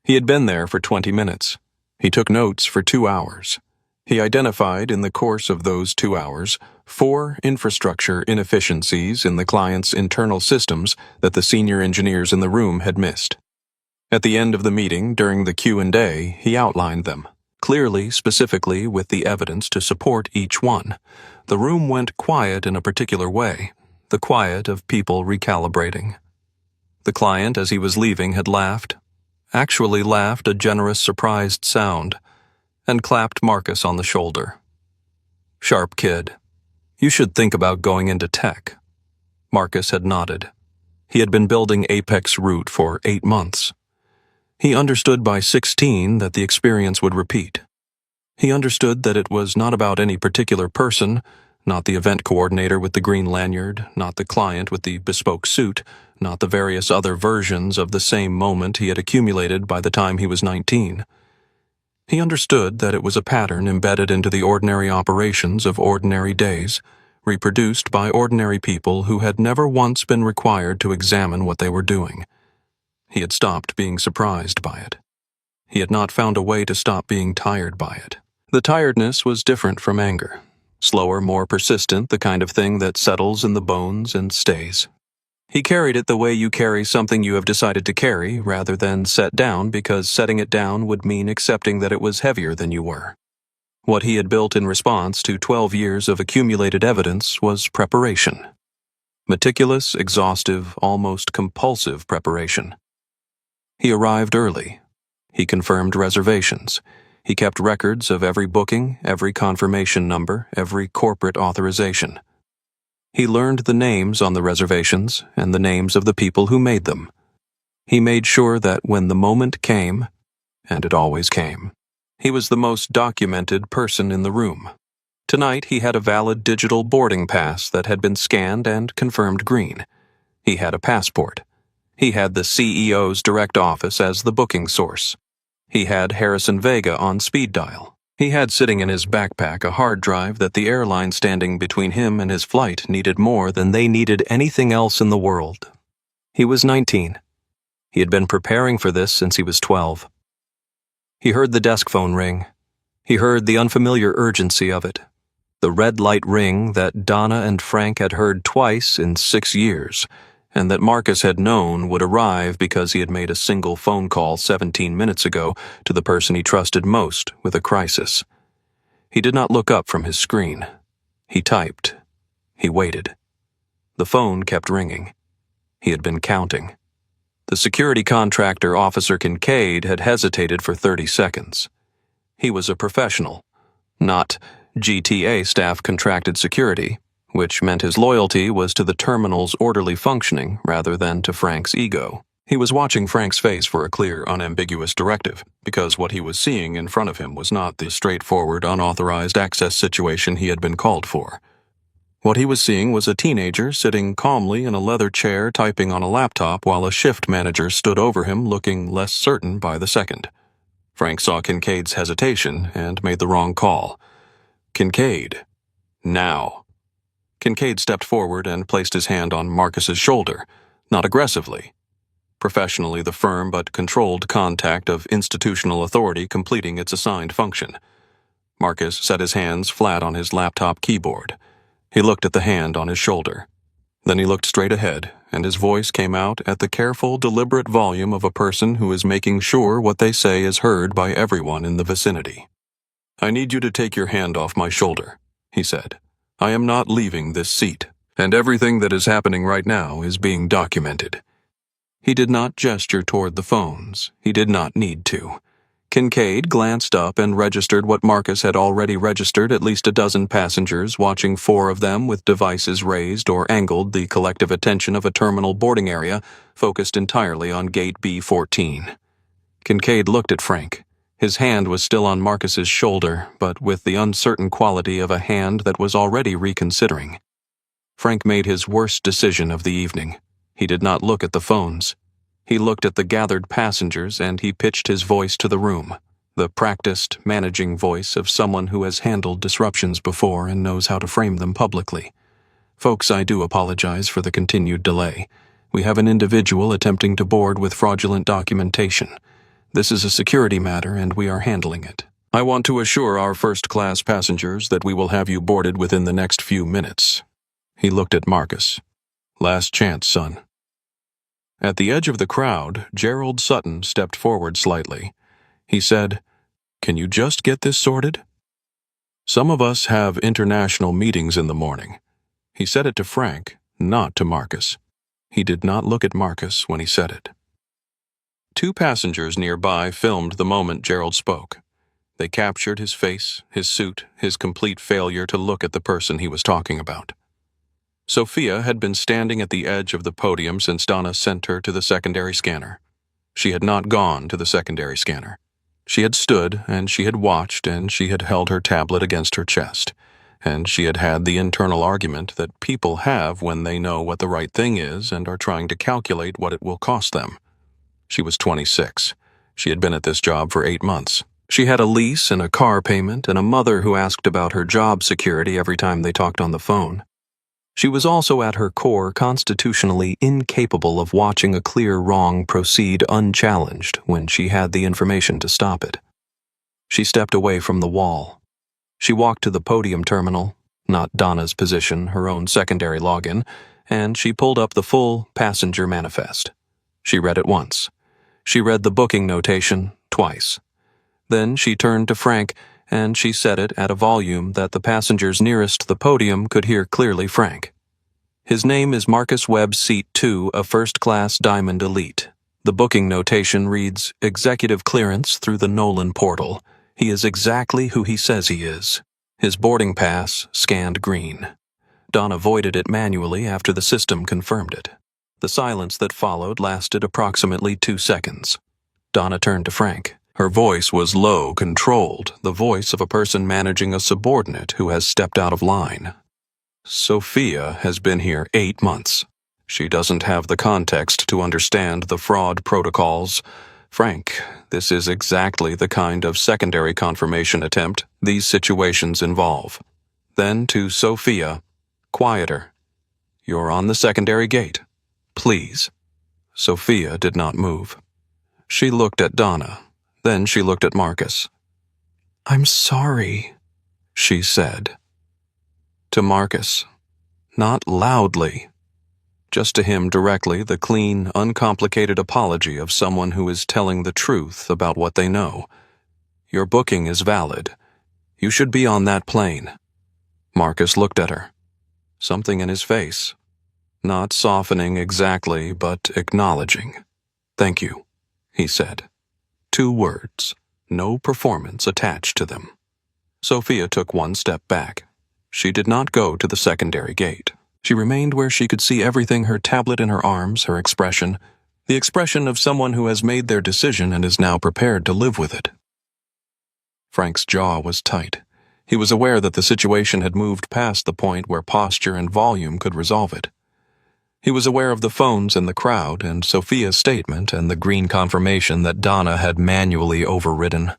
He had been there for 20 minutes. He took notes for 2 hours. He identified in the course of those 2 hours 4 infrastructure inefficiencies in the client's internal systems that the senior engineers in the room had missed. At the end of the meeting, during the Q&A, he outlined them, clearly, specifically, with the evidence to support each one. The room went quiet in a particular way, the quiet of people recalibrating. The client, as he was leaving, had laughed, actually laughed a generous, surprised sound, and clapped Marcus on the shoulder. "Sharp kid. You should think about going into tech." Marcus had nodded. He had been building Apex Root for 8 months. He understood by 16 that the experience would repeat. He understood that it was not about any particular person, not the event coordinator with the green lanyard, not the client with the bespoke suit, not the various other versions of the same moment he had accumulated by the time he was 19. He understood that it was a pattern embedded into the ordinary operations of ordinary days, reproduced by ordinary people who had never once been required to examine what they were doing. He had stopped being surprised by it. He had not found a way to stop being tired by it. The tiredness was different from anger. Slower, more persistent, the kind of thing that settles in the bones and stays. He carried it the way you carry something you have decided to carry, rather than set down, because setting it down would mean accepting that it was heavier than you were. What he had built in response to 12 years of accumulated evidence was preparation. Meticulous, exhaustive, almost compulsive preparation. He arrived early. He confirmed reservations. He kept records of every booking, every confirmation number, every corporate authorization. He learned the names on the reservations and the names of the people who made them. He made sure that when the moment came, and it always came, he was the most documented person in the room. Tonight he had a valid digital boarding pass that had been scanned and confirmed green. He had a passport. He had the CEO's direct office as the booking source. He had Harrison Vega on speed dial. He had sitting in his backpack a hard drive that the airline standing between him and his flight needed more than they needed anything else in the world. He was 19. He had been preparing for this since he was 12. He heard the desk phone ring. He heard the unfamiliar urgency of it. The red light ring that Donna and Frank had heard twice in 6 years, and that Marcus had known would arrive because he had made a single phone call 17 minutes ago to the person he trusted most with a crisis. He did not look up from his screen. He typed. He waited. The phone kept ringing. He had been counting. The security contractor, Officer Kincaid, had hesitated for 30 seconds. He was a professional, not GTA staff contracted security, which meant his loyalty was to the terminal's orderly functioning rather than to Frank's ego. He was watching Frank's face for a clear, unambiguous directive, because what he was seeing in front of him was not the straightforward, unauthorized access situation he had been called for. What he was seeing was a teenager sitting calmly in a leather chair typing on a laptop while a shift manager stood over him looking less certain by the second. Frank saw Kincaid's hesitation and made the wrong call. Kincaid. Now. Kincaid stepped forward and placed his hand on Marcus's shoulder, not aggressively. Professionally, the firm but controlled contact of institutional authority completing its assigned function. Marcus set his hands flat on his laptop keyboard. He looked at the hand on his shoulder. Then he looked straight ahead, and his voice came out at the careful, deliberate volume of a person who is making sure what they say is heard by everyone in the vicinity. "I need you to take your hand off my shoulder," he said. "I am not leaving this seat, and everything that is happening right now is being documented." He did not gesture toward the phones. He did not need to. Kincaid glanced up and registered what Marcus had already registered at least a dozen passengers, watching 4 of them with devices raised or angled, the collective attention of a terminal boarding area focused entirely on gate B14. Kincaid looked at Frank. His hand was still on Marcus's shoulder, but with the uncertain quality of a hand that was already reconsidering. Frank made his worst decision of the evening. He did not look at the phones. He looked at the gathered passengers and he pitched his voice to the room, the practiced, managing voice of someone who has handled disruptions before and knows how to frame them publicly. "Folks, I do apologize for the continued delay. We have an individual attempting to board with fraudulent documentation. This is a security matter and we are handling it. I want to assure our first-class passengers that we will have you boarded within the next few minutes." He looked at Marcus. "Last chance, son." At the edge of the crowd, Gerald Sutton stepped forward slightly. He said, "Can you just get this sorted? Some of us have international meetings in the morning." He said it to Frank, not to Marcus. He did not look at Marcus when he said it. 2 passengers nearby filmed the moment Gerald spoke. They captured his face, his suit, his complete failure to look at the person he was talking about. Sophia had been standing at the edge of the podium since Donna sent her to the secondary scanner. She had not gone to the secondary scanner. She had stood, and she had watched, and she had held her tablet against her chest, and she had had the internal argument that people have when they know what the right thing is and are trying to calculate what it will cost them. She was 26. She had been at this job for 8 months. She had a lease and a car payment and a mother who asked about her job security every time they talked on the phone. She was also at her core constitutionally incapable of watching a clear wrong proceed unchallenged when she had the information to stop it. She stepped away from the wall. She walked to the podium terminal, not Donna's position, her own secondary login, and she pulled up the full passenger manifest. She read it once. She read the booking notation twice. Then she turned to Frank and she said it at a volume that the passengers nearest the podium could hear clearly. "Frank. His name is Marcus Webb, Seat 2, a first-class Diamond Elite. The booking notation reads, executive clearance through the Nolan portal. He is exactly who he says he is. His boarding pass scanned green." Donna voided it manually after the system confirmed it. The silence that followed lasted approximately 2 seconds. Donna turned to Frank. Her voice was low, controlled, the voice of a person managing a subordinate who has stepped out of line. "Sophia has been here 8 months. She doesn't have the context to understand the fraud protocols. Frank, this is exactly the kind of secondary confirmation attempt these situations involve." Then to Sophia, "Quieter. You're on the secondary gate. Please." Sophia did not move. She looked at Donna. Then she looked at Marcus. "I'm sorry," she said. To Marcus, not loudly, just to him directly, the clean, uncomplicated apology of someone who is telling the truth about what they know. "Your booking is valid. You should be on that plane." Marcus looked at her. Something in his face. Not softening exactly, but acknowledging. "Thank you," he said. 2 words, no performance attached to them. Sophia took one step back. She did not go to the secondary gate. She remained where she could see everything, her tablet in her arms, her expression, the expression of someone who has made their decision and is now prepared to live with it. Frank's jaw was tight. He was aware that the situation had moved past the point where posture and volume could resolve it. He was aware of the phones in the crowd and Sophia's statement and the green confirmation that Donna had manually overridden.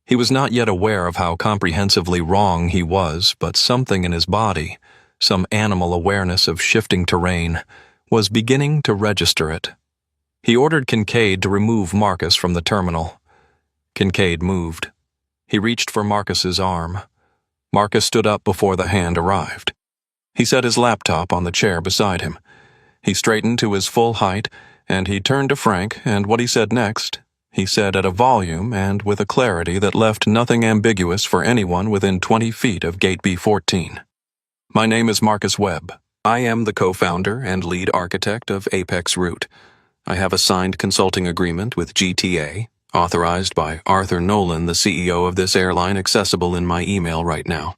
He was not yet aware of how comprehensively wrong he was, but something in his body, some animal awareness of shifting terrain, was beginning to register it. He ordered Kincaid to remove Marcus from the terminal. Kincaid moved. He reached for Marcus's arm. Marcus stood up before the hand arrived. He set his laptop on the chair beside him. He straightened to his full height, and he turned to Frank, and what he said next, he said at a volume and with a clarity that left nothing ambiguous for anyone within 20 feet of Gate B14. My name is Marcus Webb. I am the co-founder and lead architect of Apex Route. I have a signed consulting agreement with GTA, authorized by Arthur Nolan, the CEO of this airline, accessible in my email right now.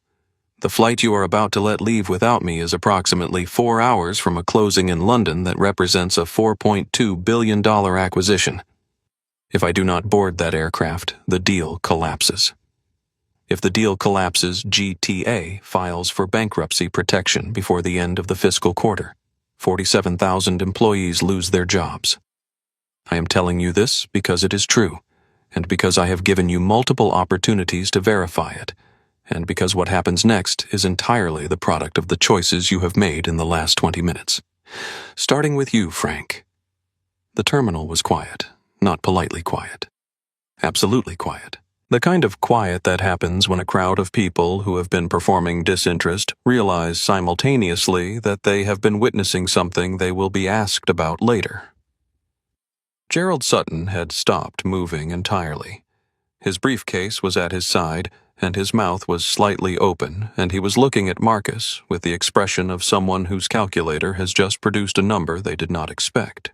The flight you are about to let leave without me is approximately 4 hours from a closing in London that represents a $4.2 billion acquisition. If I do not board that aircraft, the deal collapses. If the deal collapses, GTA files for bankruptcy protection before the end of the fiscal quarter. 47,000 employees lose their jobs. I am telling you this because it is true, and because I have given you multiple opportunities to verify it, and because what happens next is entirely the product of the choices you have made in the last 20 minutes. Starting with you, Frank. The terminal was quiet, not politely quiet. Absolutely quiet. The kind of quiet that happens when a crowd of people who have been performing disinterest realize simultaneously that they have been witnessing something they will be asked about later. Gerald Sutton had stopped moving entirely. His briefcase was at his side, and his mouth was slightly open, and he was looking at Marcus with the expression of someone whose calculator has just produced a number they did not expect.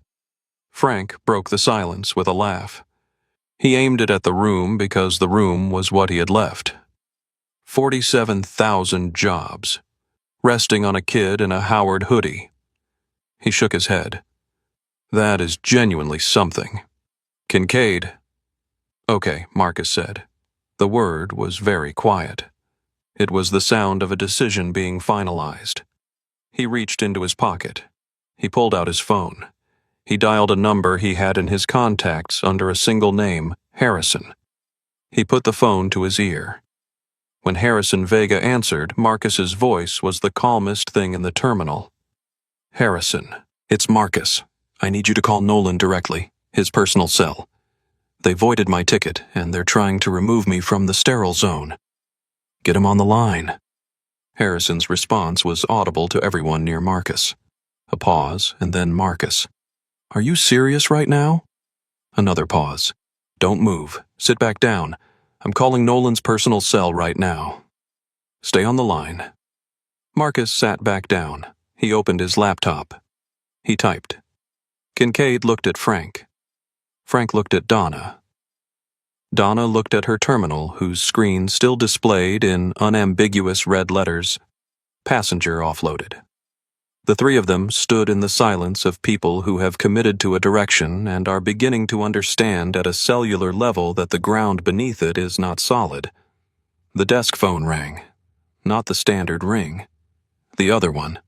Frank broke the silence with a laugh. He aimed it at the room because the room was what he had left. 47,000 jobs, resting on a kid in a Howard hoodie. He shook his head. That is genuinely something. Kincaid. Okay, Marcus said. The word was very quiet. It was the sound of a decision being finalized. He reached into his pocket. He pulled out his phone. He dialed a number he had in his contacts under a single name, Harrison. He put the phone to his ear. When Harrison Vega answered, Marcus's voice was the calmest thing in the terminal. Harrison, it's Marcus. I need you to call Nolan directly, his personal cell. They voided my ticket, and they're trying to remove me from the sterile zone. Get him on the line. Harrison's response was audible to everyone near Marcus. A pause, and then Marcus. Are you serious right now? Another pause. Don't move. Sit back down. I'm calling Nolan's personal cell right now. Stay on the line. Marcus sat back down. He opened his laptop. He typed. Kincaid looked at Frank. Frank looked at Donna. Donna looked at her terminal, whose screen still displayed in unambiguous red letters, "Passenger offloaded." The three of them stood in the silence of people who have committed to a direction and are beginning to understand at a cellular level that the ground beneath it is not solid. The desk phone rang. Not the standard ring. The other one.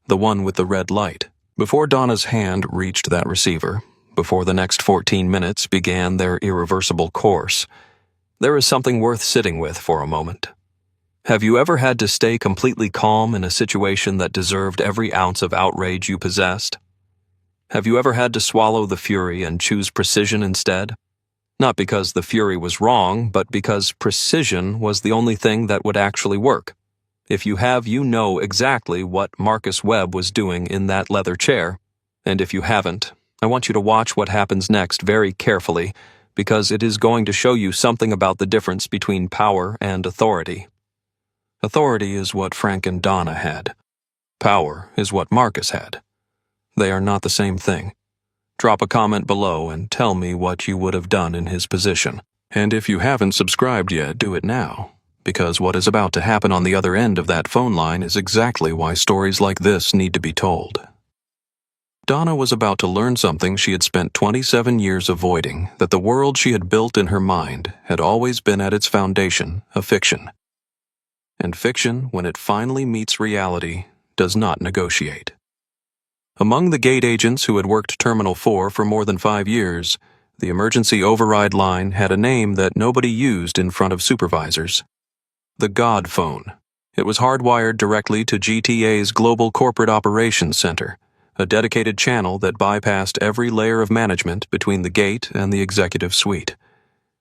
The one with the red light. Before Donna's hand reached that receiver, before the next 14 minutes began their irreversible course, there is something worth sitting with for a moment. Have you ever had to stay completely calm in a situation that deserved every ounce of outrage you possessed? Have you ever had to swallow the fury and choose precision instead? Not because the fury was wrong, but because precision was the only thing that would actually work. If you have, you know exactly what Marcus Webb was doing in that leather chair. And if you haven't, I want you to watch what happens next very carefully, because it is going to show you something about the difference between power and authority. Authority is what Frank and Donna had. Power is what Marcus had. They are not the same thing. Drop a comment below and tell me what you would have done in his position. And if you haven't subscribed yet, do it now. because what is about to happen on the other end of that phone line is exactly why stories like this need to be told. Donna was about to learn something she had spent 27 years avoiding, that the world she had built in her mind had always been at its foundation a fiction. And fiction, when it finally meets reality, does not negotiate. Among the gate agents who had worked Terminal 4 for more than 5 years, the emergency override line had a name that nobody used in front of supervisors. The God Phone. It was hardwired directly to GTA's Global Corporate Operations Center, a dedicated channel that bypassed every layer of management between the gate and the executive suite.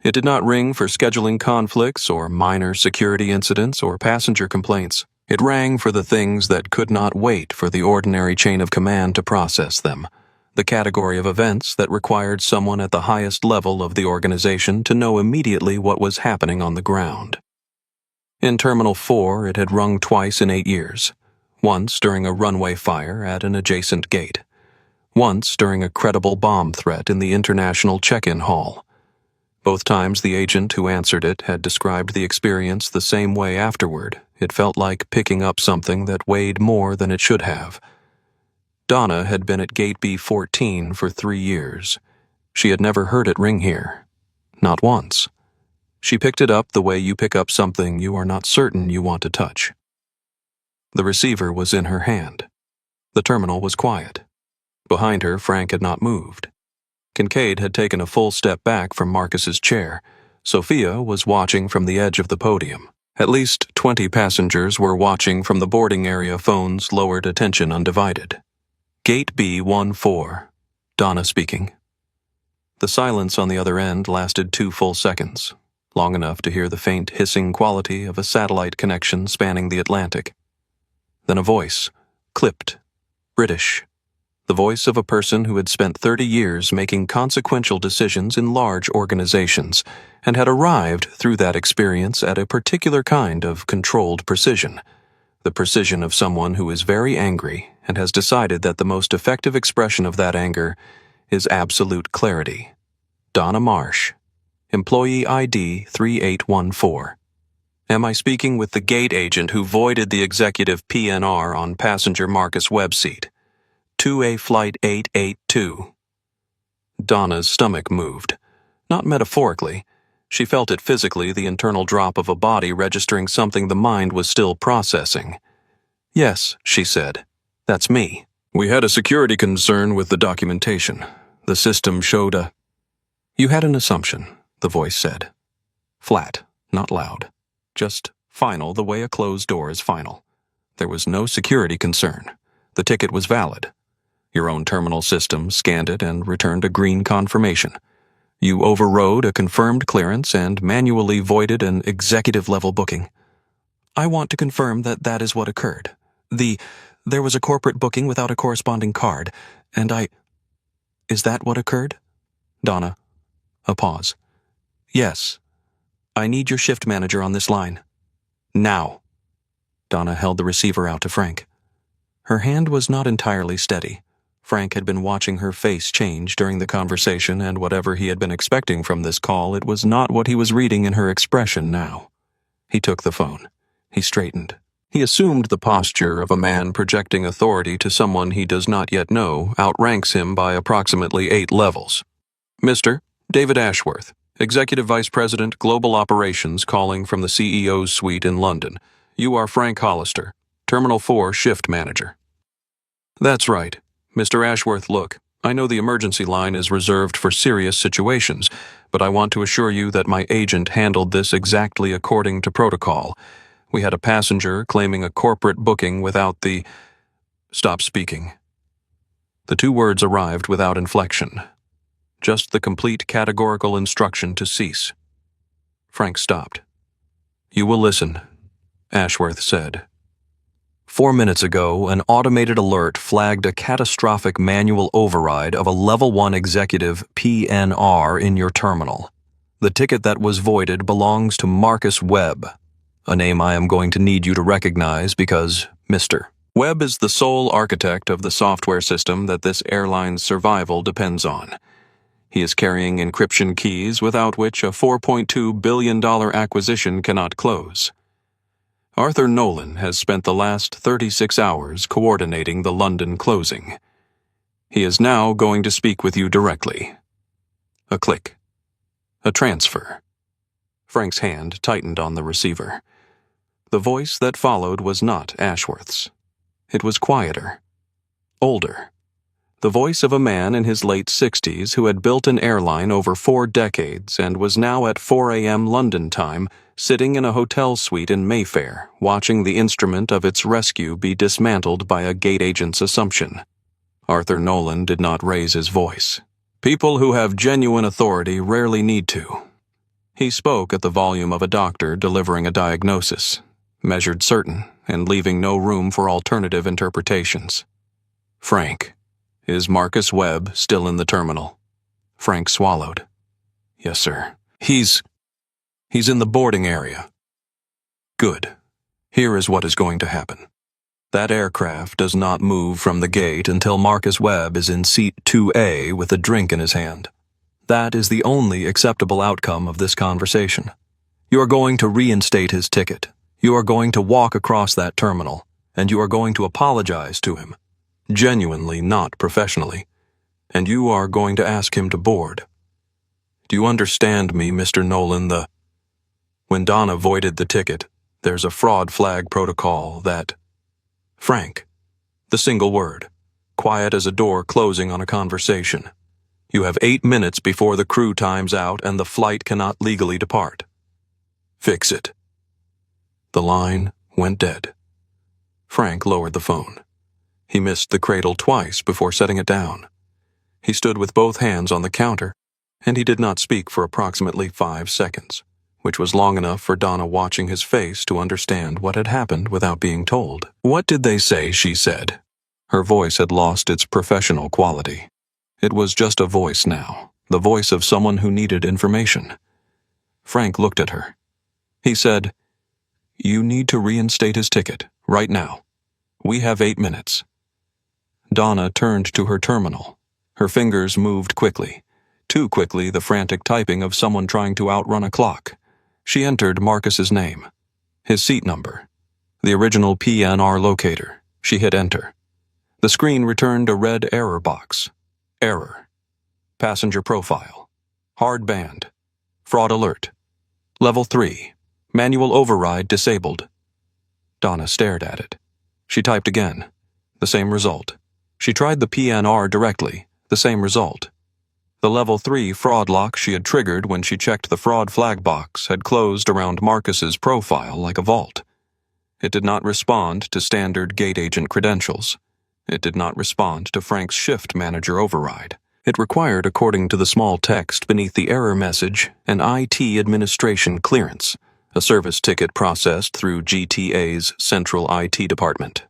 It did not ring for scheduling conflicts or minor security incidents or passenger complaints. It rang for the things that could not wait for the ordinary chain of command to process them, the category of events that required someone at the highest level of the organization to know immediately what was happening on the ground. In Terminal 4, it had rung twice in 8 years, once during a runway fire at an adjacent gate, once during a credible bomb threat in the international check-in hall. Both times the agent who answered it had described the experience the same way afterward. It felt like picking up something that weighed more than it should have. Donna had been at Gate B14 for 3 years. She had never heard it ring here. Not once. She picked it up the way you pick up something you are not certain you want to touch. The receiver was in her hand. The terminal was quiet. Behind her, Frank had not moved. Kincaid had taken a full step back from Marcus's chair. Sophia was watching from the edge of the podium. At least 20 passengers were watching from the boarding area phones, lowered attention undivided. Gate B14. Donna speaking. The silence on the other end lasted 2 full seconds, long enough to hear the faint hissing quality of a satellite connection spanning the Atlantic. Then a voice, clipped, British. The voice of a person who had spent 30 years making consequential decisions in large organizations and had arrived through that experience at a particular kind of controlled precision, the precision of someone who is very angry and has decided that the most effective expression of that anger is absolute clarity. Donna Marsh, Employee ID 3814. Am I speaking with the gate agent who voided the executive PNR on passenger Marcus Webb seat? 2A Flight 882. Donna's stomach moved. Not metaphorically. She felt it physically, the internal drop of a body registering something the mind was still processing. Yes, she said. That's me. We had a security concern with the documentation. The system showed a... You had an assumption, the voice said. Flat, not loud. Just final the way a closed door is final. There was no security concern. The ticket was valid. Your own terminal system scanned it and returned a green confirmation. You overrode a confirmed clearance and manually voided an executive-level booking. I want to confirm that that is what occurred. There was a corporate booking without a corresponding card, and Is that what occurred? Donna. A pause. Yes. I need your shift manager on this line. Now. Donna held the receiver out to Frank. Her hand was not entirely steady. Frank had been watching her face change during the conversation, and whatever he had been expecting from this call, it was not what he was reading in her expression now. He took the phone. He straightened. He assumed the posture of a man projecting authority to someone he does not yet know outranks him by approximately 8 levels. Mr. David Ashworth, Executive Vice President, Global Operations, calling from the CEO's suite in London. You are Frank Hollister, Terminal 4 Shift Manager. That's right. Mr. Ashworth, look, I know the emergency line is reserved for serious situations, but I want to assure you that my agent handled this exactly according to protocol. We had a passenger claiming a corporate booking without the... Stop speaking. The 2 words arrived without inflection. Just the complete categorical instruction to cease. Frank stopped. You will listen, Ashworth said. 4 minutes ago, an automated alert flagged a catastrophic manual override of a Level 1 executive PNR in your terminal. The ticket that was voided belongs to Marcus Webb, a name I am going to need you to recognize because, Mr. Webb is the sole architect of the software system that this airline's survival depends on. He is carrying encryption keys without which a $4.2 billion acquisition cannot close. Arthur Nolan has spent the last 36 hours coordinating the London closing. He is now going to speak with you directly. A click. A transfer. Frank's hand tightened on the receiver. The voice that followed was not Ashworth's. It was quieter. Older. The voice of a man in his late 60s who had built an airline over 4 decades and was now at 4 a.m. London time, sitting in a hotel suite in Mayfair, watching the instrument of its rescue be dismantled by a gate agent's assumption. Arthur Nolan did not raise his voice. People who have genuine authority rarely need to. He spoke at the volume of a doctor delivering a diagnosis, measured certain, and leaving no room for alternative interpretations. Frank. Is Marcus Webb still in the terminal? Frank swallowed. Yes, sir. He's in the boarding area. Good. Here is what is going to happen. That aircraft does not move from the gate until Marcus Webb is in seat 2A with a drink in his hand. That is the only acceptable outcome of this conversation. You are going to reinstate his ticket. You are going to walk across that terminal, and you are going to apologize to him. Genuinely, not professionally. And you are going to ask him to board. Do you understand me, Mr. Nolan? When Donna voided the ticket, there's a fraud flag protocol that... Frank. The single word. Quiet as a door closing on a conversation. You have 8 minutes before the crew times out and the flight cannot legally depart. Fix it. The line went dead. Frank lowered the phone. He missed the cradle twice before setting it down. He stood with both hands on the counter, and he did not speak for approximately 5 seconds, which was long enough for Donna watching his face to understand what had happened without being told. What did they say, she said. Her voice had lost its professional quality. It was just a voice now, the voice of someone who needed information. Frank looked at her. He said, You need to reinstate his ticket, right now. We have 8 minutes. Donna turned to her terminal. Her fingers moved quickly. Too quickly, the frantic typing of someone trying to outrun a clock. She entered Marcus's name. His seat number. The original PNR locator. She hit enter. The screen returned a red error box. Error. Passenger profile. Hard band. Fraud alert. Level 3. Manual override disabled. Donna stared at it. She typed again. The same result. She tried the PNR directly. The same result. The Level 3 fraud lock she had triggered when she checked the fraud flag box had closed around Marcus's profile like a vault. It did not respond to standard gate agent credentials. It did not respond to Frank's shift manager override. It required, according to the small text beneath the error message, an IT administration clearance, a service ticket processed through GTA's central IT department.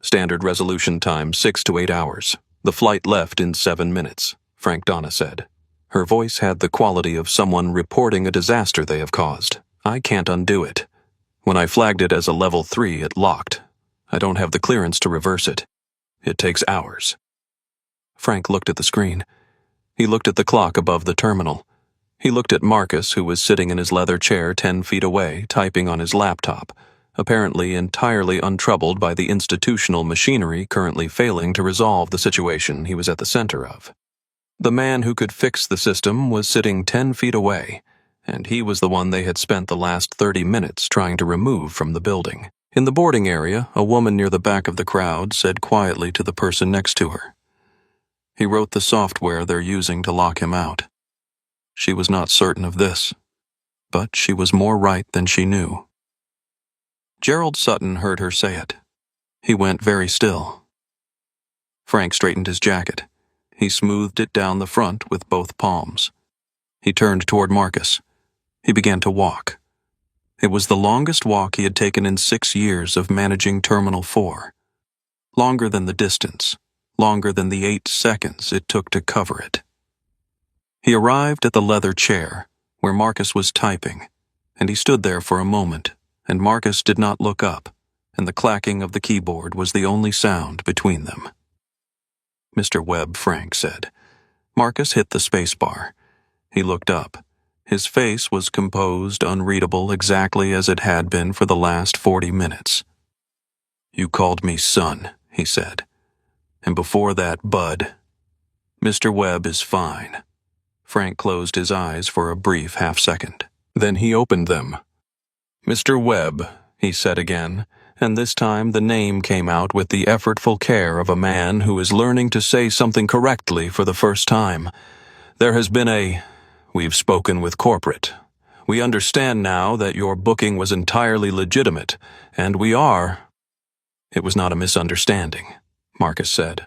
Standard resolution time 6 to 8 hours. The flight left in 7 minutes, Frank Donna said. Her voice had the quality of someone reporting a disaster they have caused. I can't undo it. When I flagged it as a Level 3, it locked. I don't have the clearance to reverse it. It takes hours. Frank looked at the screen. He looked at the clock above the terminal. He looked at Marcus, who was sitting in his leather chair 10 feet away, typing on his laptop, apparently entirely untroubled by the institutional machinery currently failing to resolve the situation he was at the center of. The man who could fix the system was sitting 10 feet away, and he was the one they had spent the last 30 minutes trying to remove from the building. In the boarding area, a woman near the back of the crowd said quietly to the person next to her, He wrote the software they're using to lock him out. She was not certain of this, but she was more right than she knew. Gerald Sutton heard her say it. He went very still. Frank straightened his jacket. He smoothed it down the front with both palms. He turned toward Marcus. He began to walk. It was the longest walk he had taken in 6 years of managing Terminal 4. Longer than the distance, longer than the 8 seconds it took to cover it. He arrived at the leather chair, where Marcus was typing, and he stood there for a moment, and Marcus did not look up, and the clacking of the keyboard was the only sound between them. Mr. Webb, Frank said, Marcus hit the spacebar. He looked up. His face was composed, unreadable, exactly as it had been for the last 40 minutes. "You called me son," he said. "And before that, bud. Mr. Webb is fine." Frank closed his eyes for a brief half-second. Then he opened them. "Mr. Webb," he said again, and this time the name came out with the effortful care of a man who is learning to say something correctly for the first time. "There has been We've spoken with corporate. We understand now that your booking was entirely legitimate, and we are—" "It was not a misunderstanding," Marcus said.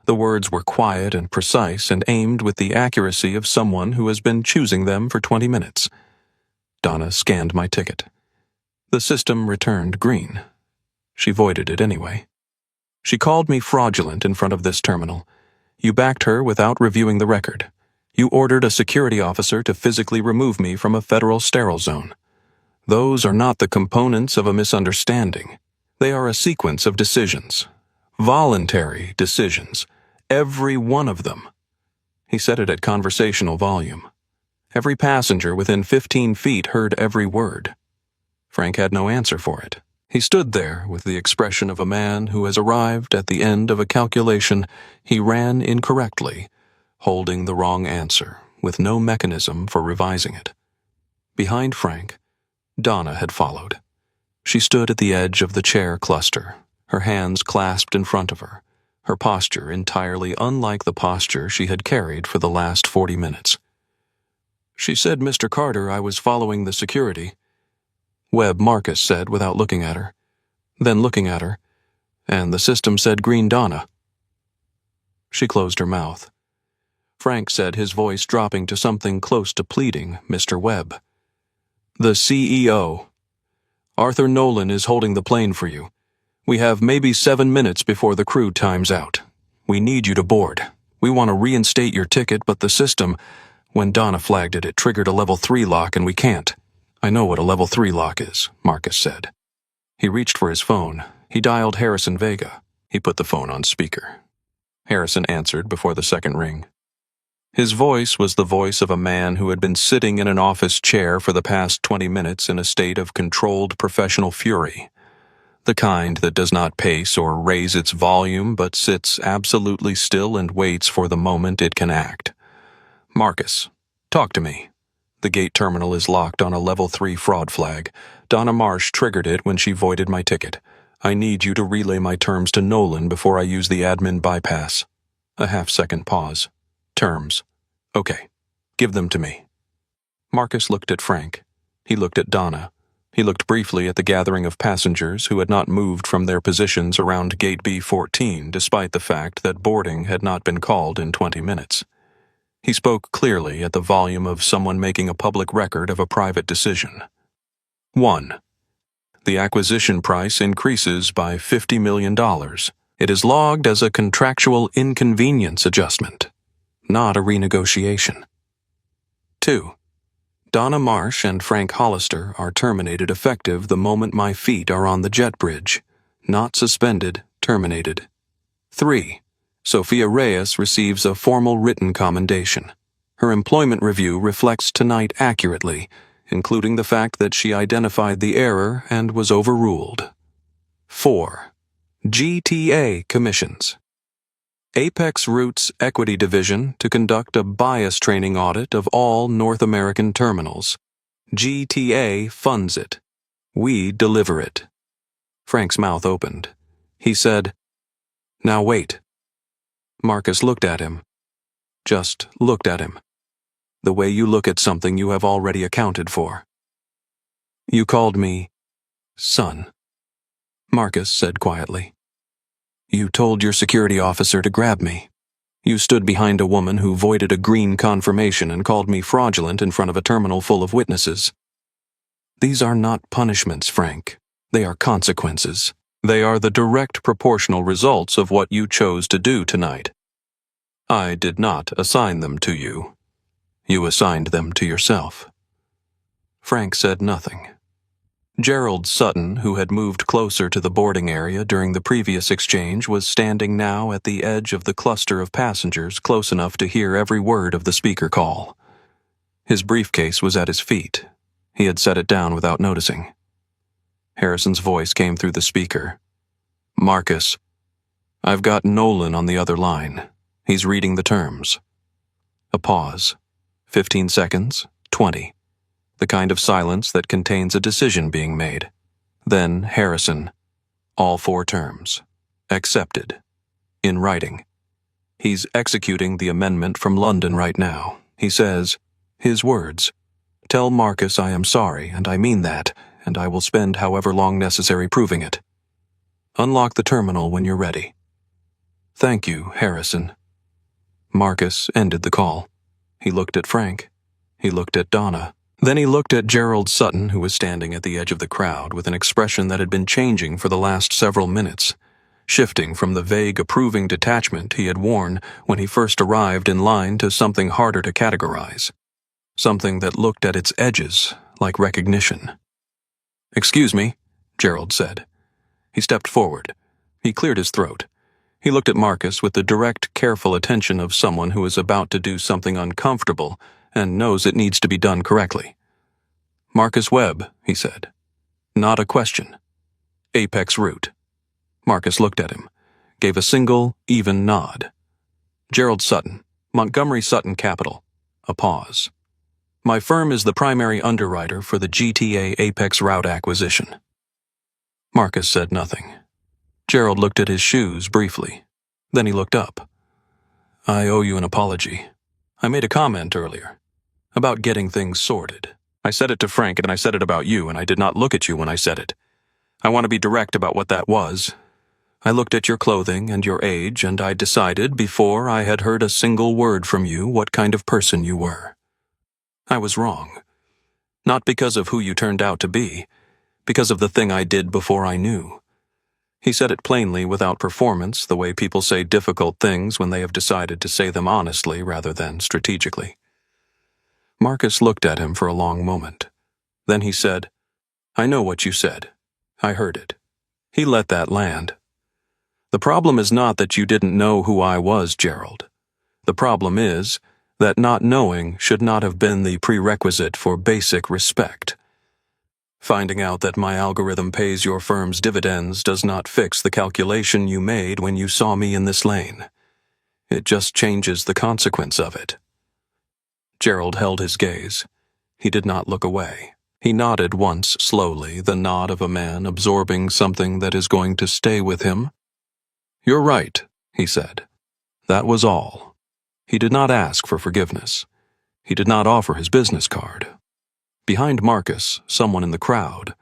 The words were quiet and precise and aimed with the accuracy of someone who has been choosing them for 20 minutes. Donna scanned my ticket. The system returned green. She voided it anyway. "She called me fraudulent in front of this terminal. You backed her without reviewing the record. You ordered a security officer to physically remove me from a federal sterile zone. Those are not the components of a misunderstanding. They are a sequence of decisions. Voluntary decisions. Every one of them." He said it at conversational volume. Every passenger within 15 feet heard every word. Frank had no answer for it. He stood there with the expression of a man who has arrived at the end of a calculation he ran incorrectly, holding the wrong answer, with no mechanism for revising it. Behind Frank, Donna had followed. She stood at the edge of the chair cluster, her hands clasped in front of her posture entirely unlike the posture she had carried for the last 40 minutes. "She said, Mr. Carter, I was following the security," Webb Marcus said without looking at her. Then looking at her, "And the system said Green Donna." She closed her mouth. Frank said, his voice dropping to something close to pleading, "Mr. Webb. The CEO. Arthur Nolan is holding the plane for you. We have maybe 7 minutes before the crew times out. We need you to board. We want to reinstate your ticket, but the system, when Donna flagged it, it triggered a level 3 lock and we can't." "I know what a level 3 lock is," Marcus said. He reached for his phone. He dialed Harrison Vega. He put the phone on speaker. Harrison answered before the second ring. His voice was the voice of a man who had been sitting in an office chair for the past 20 minutes in a state of controlled professional fury. The kind that does not pace or raise its volume but sits absolutely still and waits for the moment it can act. "Marcus, talk to me. The gate terminal is locked on a level 3 fraud flag. Donna Marsh triggered it when she voided my ticket. I need you to relay my terms to Nolan before I use the admin bypass." A half-second pause. "Terms. Okay. Give them to me." Marcus looked at Frank. He looked at Donna. He looked briefly at the gathering of passengers who had not moved from their positions around Gate B14 despite the fact that boarding had not been called in 20 minutes. He spoke clearly at the volume of someone making a public record of a private decision. 1. The acquisition price increases by $50 million. It is logged as a contractual inconvenience adjustment, not a renegotiation. 2. Donna Marsh and Frank Hollister are terminated effective the moment my feet are on the jet bridge. Not suspended, terminated. 3. Sophia Reyes receives a formal written commendation. Her employment review reflects tonight accurately, including the fact that she identified the error and was overruled. 4. GTA commissions. Apex Roots Equity Division to conduct a bias training audit of all North American terminals. GTA funds it. We deliver it. Frank's mouth opened. He said, "Now wait." Marcus looked at him. Just looked at him. The way you look at something you have already accounted for. "You called me son," Marcus said quietly. "You told your security officer to grab me. You stood behind a woman who voided a green confirmation and called me fraudulent in front of a terminal full of witnesses. These are not punishments, Frank. They are consequences. They are the direct proportional results of what you chose to do tonight. I did not assign them to you. You assigned them to yourself." Frank said nothing. Gerald Sutton, who had moved closer to the boarding area during the previous exchange, was standing now at the edge of the cluster of passengers close enough to hear every word of the speaker call. His briefcase was at his feet. He had set it down without noticing. Harrison's voice came through the speaker. "Marcus, I've got Nolan on the other line. He's reading the terms." A pause. 15 seconds, 20. The kind of silence that contains a decision being made. Then Harrison. All 4 terms. Accepted. In writing. He's executing the amendment from London right now. He says, his words, "Tell Marcus I am sorry, and I mean that, and I will spend however long necessary proving it. Unlock the terminal when you're ready." "Thank you, Harrison." Marcus ended the call. He looked at Frank. He looked at Donna. Then he looked at Gerald Sutton, who was standing at the edge of the crowd with an expression that had been changing for the last several minutes, shifting from the vague approving detachment he had worn when he first arrived in line to something harder to categorize, something that looked at its edges like recognition. "Excuse me," Gerald said. He stepped forward. He cleared his throat. He looked at Marcus with the direct, careful attention of someone who is about to do something uncomfortable and knows it needs to be done correctly. "Marcus Webb," he said. "Not a question. Apex route." Marcus looked at him, gave a single, even nod. "Gerald Sutton, Montgomery Sutton Capital." A pause. "My firm is the primary underwriter for the GTA Apex route acquisition." Marcus said nothing. Gerald looked at his shoes briefly. Then he looked up. "I owe you an apology. I made a comment earlier about getting things sorted. I said it to Frank and I said it about you, and I did not look at you when I said it. I want to be direct about what that was. I looked at your clothing and your age, and I decided before I had heard a single word from you what kind of person you were. I was wrong. Not because of who you turned out to be, because of the thing I did before I knew." He said it plainly without performance, the way people say difficult things when they have decided to say them honestly rather than strategically. Marcus looked at him for a long moment. Then he said, "I know what you said. I heard it." He let that land. "The problem is not that you didn't know who I was, Gerald. The problem is that not knowing should not have been the prerequisite for basic respect. Finding out that my algorithm pays your firm's dividends does not fix the calculation you made when you saw me in this lane. It just changes the consequence of it." Gerald held his gaze. He did not look away. He nodded once slowly, the nod of a man absorbing something that is going to stay with him. "You're right," he said. That was all. He did not ask for forgiveness. He did not offer his business card. Behind Marcus, someone in the crowd,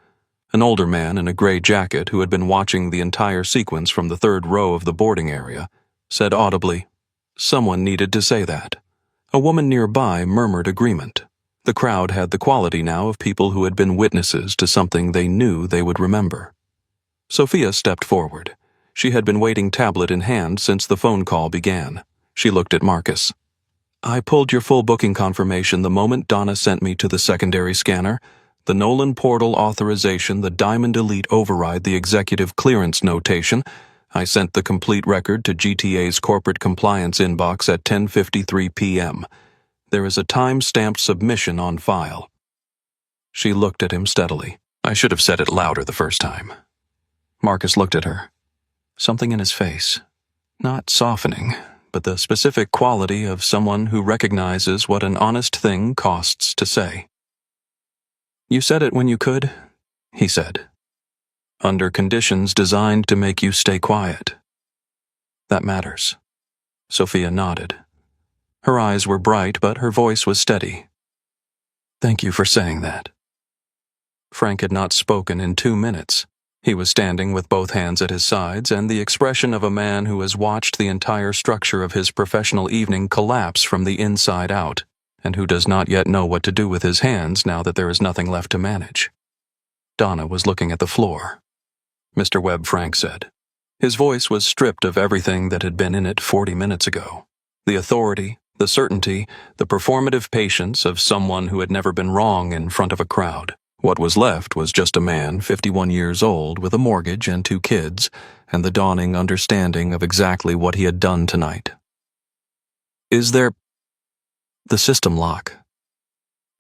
an older man in a gray jacket who had been watching the entire sequence from the 3rd row of the boarding area, said audibly, "Someone needed to say that." A woman nearby murmured agreement. The crowd had the quality now of people who had been witnesses to something they knew they would remember. Sophia stepped forward. She had been waiting tablet in hand since the phone call began. She looked at Marcus. "I pulled your full booking confirmation the moment Donna sent me to the secondary scanner. The Nolan Portal authorization, the Diamond Elite override, the executive clearance notation. I sent the complete record to GTA's corporate compliance inbox at 10:53 p.m. There is a time-stamped submission on file." She looked at him steadily. "I should have said it louder the first time." Marcus looked at her. Something in his face. Not softening, but the specific quality of someone who recognizes what an honest thing costs to say. "You said it when you could," he said. "Under conditions designed to make you stay quiet. That matters." Sophia nodded. Her eyes were bright, but her voice was steady. "Thank you for saying that." Frank had not spoken in 2 minutes. He was standing with both hands at his sides and the expression of a man who has watched the entire structure of his professional evening collapse from the inside out, and who does not yet know what to do with his hands now that there is nothing left to manage. Donna was looking at the floor. "Mr. Webb," Frank said. His voice was stripped of everything that had been in it 40 minutes ago. The authority, the certainty, the performative patience of someone who had never been wrong in front of a crowd. What was left was just a man 51 years old with a mortgage and 2 kids, and the dawning understanding of exactly what he had done tonight. Is there... The system lock.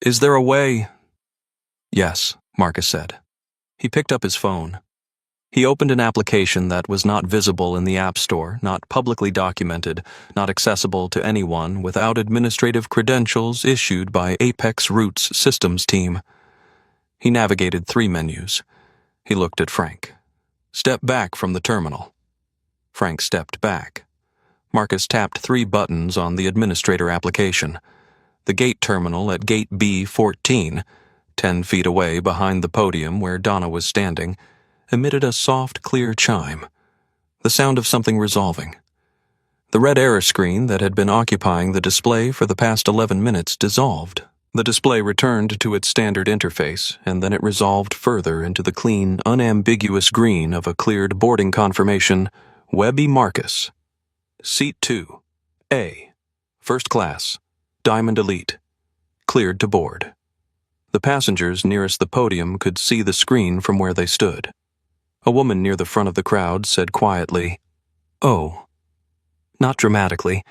Is there a way... Yes, Marcus said. He picked up his phone. He opened an application that was not visible in the App Store, not publicly documented, not accessible to anyone without administrative credentials issued by Apex Roots systems team. He navigated 3 menus. He looked at Frank. Step back from the terminal. Frank stepped back. Marcus tapped 3 buttons on the administrator application. The gate terminal at gate B14, 10 feet away behind the podium where Donna was standing, emitted a soft, clear chime, the sound of something resolving. The red error screen that had been occupying the display for the past 11 minutes dissolved. The display returned to its standard interface, and then it resolved further into the clean, unambiguous green of a cleared boarding confirmation, Webby Marcus. Seat 2, A, First Class, Diamond Elite, cleared to board. The passengers nearest the podium could see the screen from where they stood. A woman near the front of the crowd said quietly, "Oh." Not dramatically,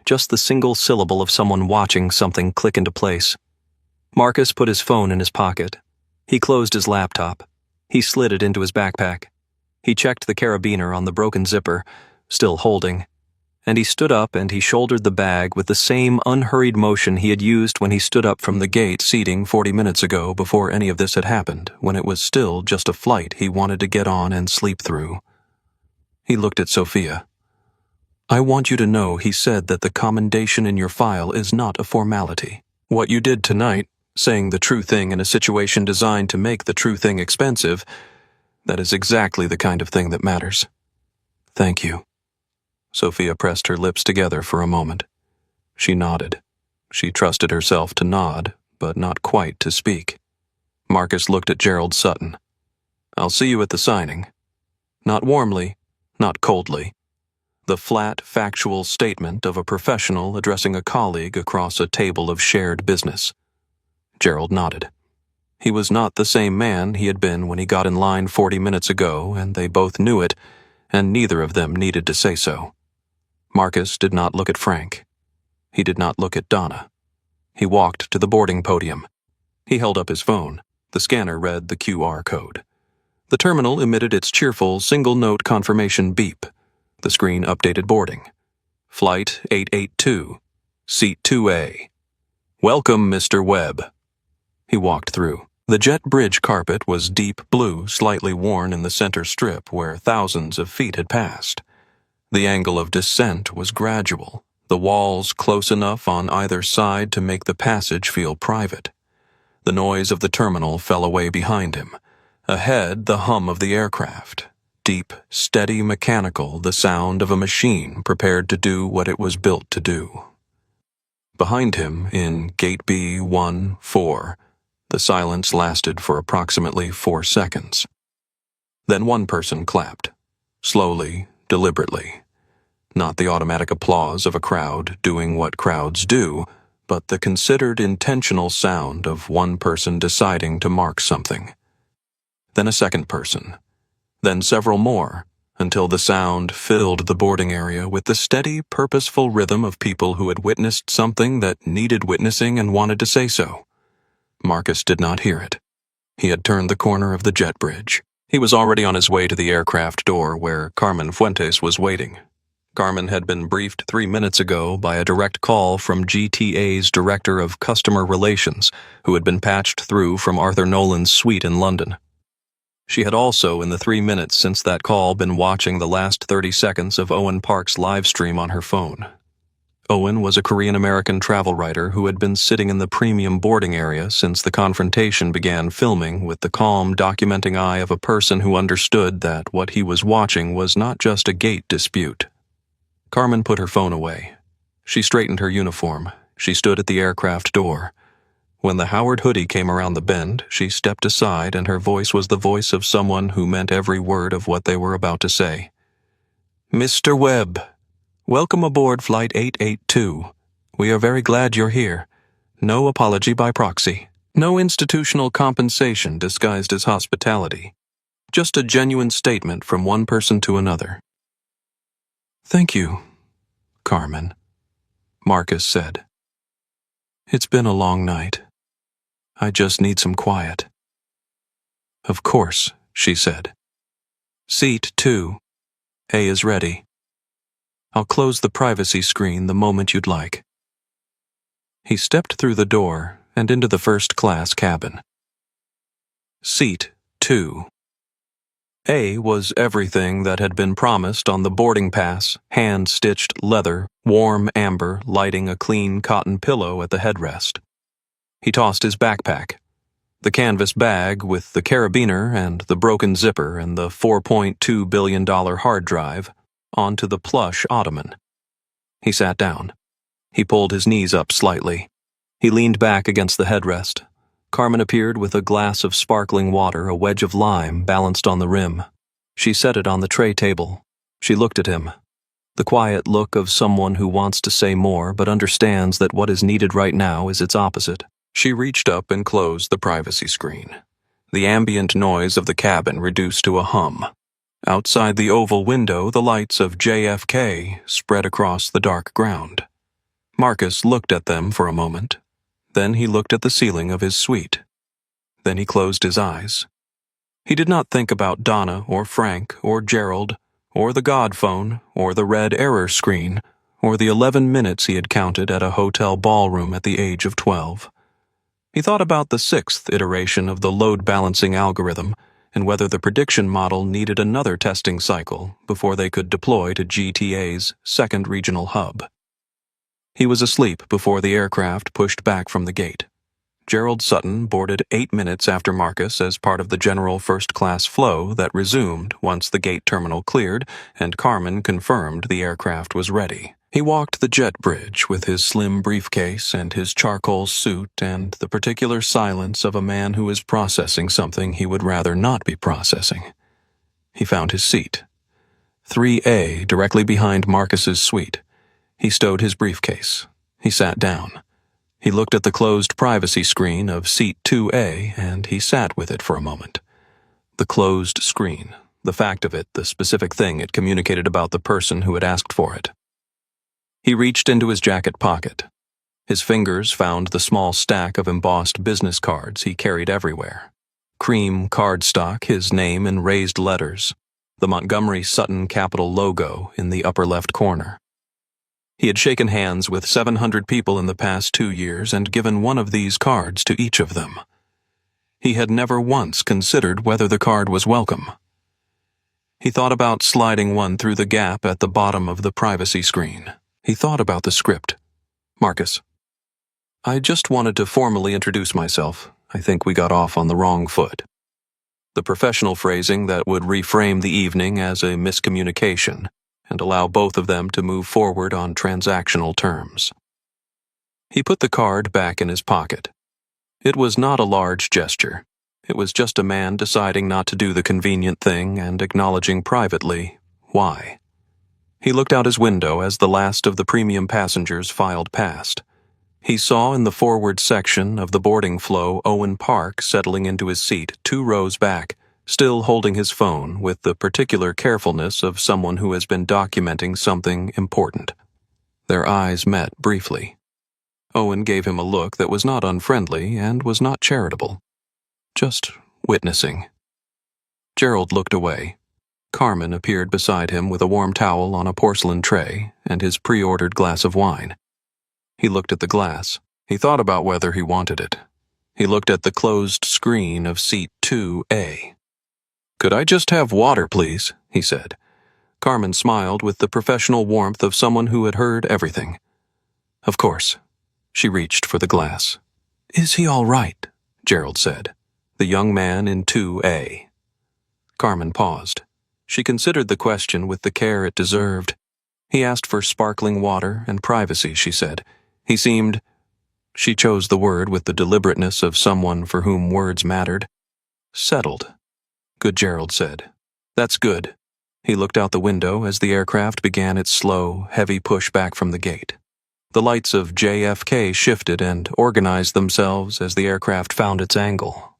just the single syllable of someone watching something click into place. Marcus put his phone in his pocket. He closed his laptop. He slid it into his backpack. He checked the carabiner on the broken zipper, still holding, and he stood up and he shouldered the bag with the same unhurried motion he had used when he stood up from the gate seating 40 minutes ago before any of this had happened, when it was still just a flight he wanted to get on and sleep through. He looked at Sophia. "I want you to know," he said, "that the commendation in your file is not a formality. What you did tonight, saying the true thing in a situation designed to make the true thing expensive, that is exactly the kind of thing that matters. Thank you." Sophia pressed her lips together for a moment. She nodded. She trusted herself to nod, but not quite to speak. Marcus looked at Gerald Sutton. "I'll see you at the signing." Not warmly, not coldly. The flat, factual statement of a professional addressing a colleague across a table of shared business. Gerald nodded. He was not the same man he had been when he got in line 40 minutes ago, and they both knew it, and neither of them needed to say so. Marcus did not look at Frank. He did not look at Donna. He walked to the boarding podium. He held up his phone. The scanner read the QR code. The terminal emitted its cheerful single-note confirmation beep. The screen updated boarding. Flight 882, Seat 2A. Welcome, Mr. Webb. He walked through. The jet bridge carpet was deep blue, slightly worn in the center strip where thousands of feet had passed. The angle of descent was gradual, the walls close enough on either side to make the passage feel private. The noise of the terminal fell away behind him. Ahead, the hum of the aircraft. Deep, steady, mechanical, the sound of a machine prepared to do what it was built to do. Behind him, in Gate B14, the silence lasted for approximately 4 seconds. Then one person clapped, slowly, deliberately. Not the automatic applause of a crowd doing what crowds do, but the considered intentional sound of one person deciding to mark something. Then a second person. Then several more, until the sound filled the boarding area with the steady, purposeful rhythm of people who had witnessed something that needed witnessing and wanted to say so. Marcus did not hear it. He had turned the corner of the jet bridge. He was already on his way to the aircraft door where Carmen Fuentes was waiting. Carmen had been briefed 3 minutes ago by a direct call from GTA's Director of Customer Relations, who had been patched through from Arthur Nolan's suite in London. She had also, in the 3 minutes since that call, been watching the last 30 seconds of Owen Park's live stream on her phone. Owen was a Korean-American travel writer who had been sitting in the premium boarding area since the confrontation began filming, with the calm, documenting eye of a person who understood that what he was watching was not just a gate dispute. Carmen put her phone away. She straightened her uniform. She stood at the aircraft door. When the Howard hoodie came around the bend, she stepped aside, and her voice was the voice of someone who meant every word of what they were about to say. "Mr. Webb, welcome aboard Flight 882. We are very glad you're here. No apology by proxy." No institutional compensation disguised as hospitality, just a genuine statement from one person to another. "Thank you, Carmen," Marcus said. "It's been a long night. I just need some quiet." "Of course," she said. "Seat 2A is ready. I'll close the privacy screen the moment you'd like." He stepped through the door and into the first-class cabin. Seat 2A was everything that had been promised on the boarding pass: hand-stitched leather, warm amber lighting a clean cotton pillow at the headrest. He tossed his backpack, the canvas bag with the carabiner and the broken zipper and the $4.2 billion hard drive, onto the plush ottoman. He sat down. He pulled his knees up slightly. He leaned back against the headrest. Carmen appeared with a glass of sparkling water, a wedge of lime balanced on the rim. She set it on the tray table. She looked at him. The quiet look of someone who wants to say more but understands that what is needed right now is its opposite. She reached up and closed the privacy screen. The ambient noise of the cabin reduced to a hum. Outside the oval window, the lights of JFK spread across the dark ground. Marcus looked at them for a moment. Then he looked at the ceiling of his suite. Then he closed his eyes. He did not think about Donna or Frank or Gerald or the God phone or the red error screen or the 11 minutes he had counted at a hotel ballroom at the age of 12. He thought about the 6th iteration of the load-balancing algorithm and whether the prediction model needed another testing cycle before they could deploy to GTA's 2nd regional hub. He was asleep before the aircraft pushed back from the gate. Gerald Sutton boarded 8 minutes after Marcus as part of the general first-class flow that resumed once the gate terminal cleared and Carmen confirmed the aircraft was ready. He walked the jet bridge with his slim briefcase and his charcoal suit and the particular silence of a man who is processing something he would rather not be processing. He found his seat. 3A, directly behind Marcus's suite. He stowed his briefcase. He sat down. He looked at the closed privacy screen of seat 2A, and he sat with it for a moment. The closed screen, the fact of it, the specific thing it communicated about the person who had asked for it. He reached into his jacket pocket. His fingers found the small stack of embossed business cards he carried everywhere. Cream cardstock, his name in raised letters, the Montgomery Sutton Capital logo in the upper left corner. He had shaken hands with 700 people in the past 2 years and given one of these cards to each of them. He had never once considered whether the card was welcome. He thought about sliding one through the gap at the bottom of the privacy screen. He thought about the script. "Marcus, I just wanted to formally introduce myself. I think we got off on the wrong foot." The professional phrasing that would reframe the evening as a miscommunication and allow both of them to move forward on transactional terms. He put the card back in his pocket. It was not a large gesture. It was just a man deciding not to do the convenient thing and acknowledging privately why. He looked out his window as the last of the premium passengers filed past. He saw in the forward section of the boarding flow Owen Park settling into his seat 2 rows back, still holding his phone with the particular carefulness of someone who has been documenting something important. Their eyes met briefly. Owen gave him a look that was not unfriendly and was not charitable. Just witnessing. Gerald looked away. Carmen appeared beside him with a warm towel on a porcelain tray and his pre-ordered glass of wine. He looked at the glass. He thought about whether he wanted it. He looked at the closed screen of seat 2A. "Could I just have water, please?" he said. Carmen smiled with the professional warmth of someone who had heard everything. "Of course." She reached for the glass. "Is he all right?" Gerald said. The young man in 2A. Carmen paused. She considered the question with the care it deserved. He asked for sparkling water and privacy, she said. He seemed... She chose the word with the deliberateness of someone for whom words mattered. "Settled." "Good," Gerald said. "That's good." He looked out the window as the aircraft began its slow, heavy push back from the gate. The lights of JFK shifted and organized themselves as the aircraft found its angle.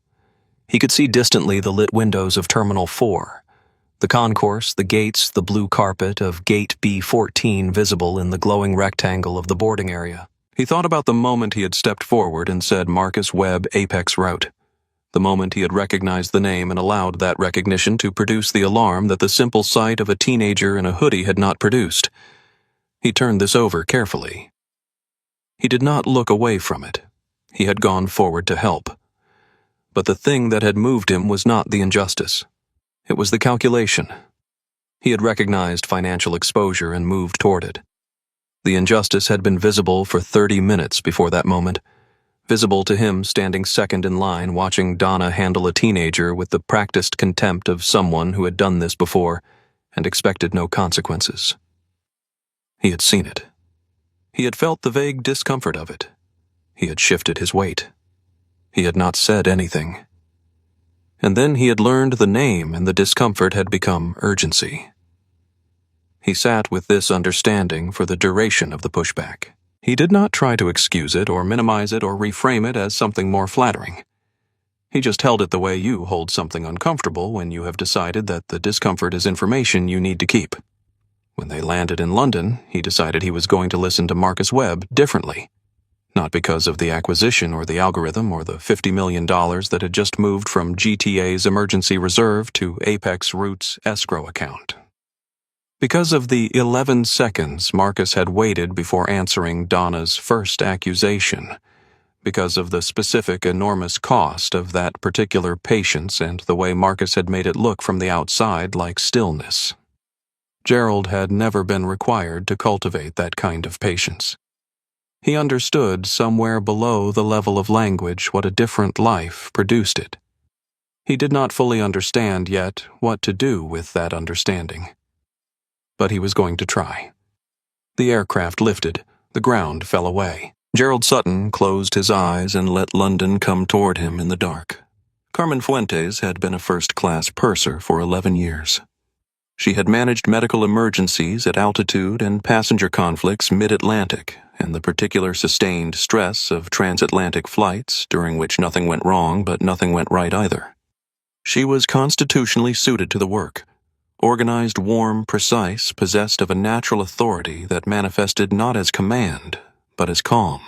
He could see distantly the lit windows of Terminal 4, the concourse, the gates, the blue carpet of Gate B14 visible in the glowing rectangle of the boarding area. He thought about the moment he had stepped forward and said Marcus Webb Apex Route, the moment he had recognized the name and allowed that recognition to produce the alarm that the simple sight of a teenager in a hoodie had not produced. He turned this over carefully. He did not look away from it. He had gone forward to help. But the thing that had moved him was not the injustice. It was the calculation. He had recognized financial exposure and moved toward it. The injustice had been visible for 30 minutes before that moment, visible to him standing second in line watching Donna handle a teenager with the practiced contempt of someone who had done this before and expected no consequences. He had seen it. He had felt the vague discomfort of it. He had shifted his weight. He had not said anything. And then he had learned the name and the discomfort had become urgency. He sat with this understanding for the duration of the pushback. He did not try to excuse it or minimize it or reframe it as something more flattering. He just held it the way you hold something uncomfortable when you have decided that the discomfort is information you need to keep. When they landed in London, he decided he was going to listen to Marcus Webb differently. Not because of the acquisition or the algorithm or the $50 million that had just moved from GTA's emergency reserve to Apex Route's escrow account. Because of the 11 seconds Marcus had waited before answering Donna's first accusation. Because of the specific enormous cost of that particular patience and the way Marcus had made it look from the outside like stillness. Gerald had never been required to cultivate that kind of patience. He understood somewhere below the level of language what a different life produced it. He did not fully understand yet what to do with that understanding. But he was going to try. The aircraft lifted, the ground fell away. Gerald Sutton closed his eyes and let London come toward him in the dark. Carmen Fuentes had been a first-class purser for 11 years. She had managed medical emergencies at altitude and passenger conflicts mid-Atlantic, and the particular sustained stress of transatlantic flights during which nothing went wrong but nothing went right either. She was constitutionally suited to the work, organized, warm, precise, possessed of a natural authority that manifested not as command, but as calm.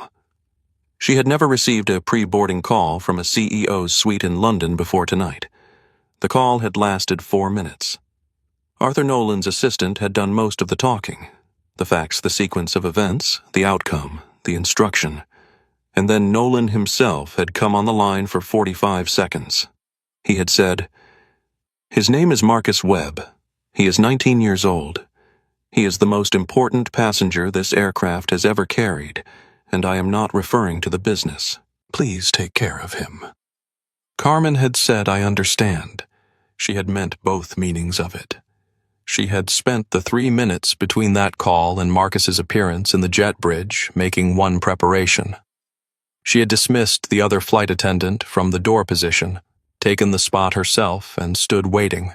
She had never received a pre-boarding call from a CEO's suite in London before tonight. The call had lasted 4 minutes. Arthur Nolan's assistant had done most of the talking. The facts, the sequence of events, the outcome, the instruction. And then Nolan himself had come on the line for 45 seconds. He had said, "His name is Marcus Webb. He is 19 years old. He is the most important passenger this aircraft has ever carried, and I am not referring to the business. Please take care of him." Carmen had said, "I understand." She had meant both meanings of it. She had spent the 3 minutes between that call and Marcus's appearance in the jet bridge making one preparation. She had dismissed the other flight attendant from the door position, taken the spot herself, and stood waiting.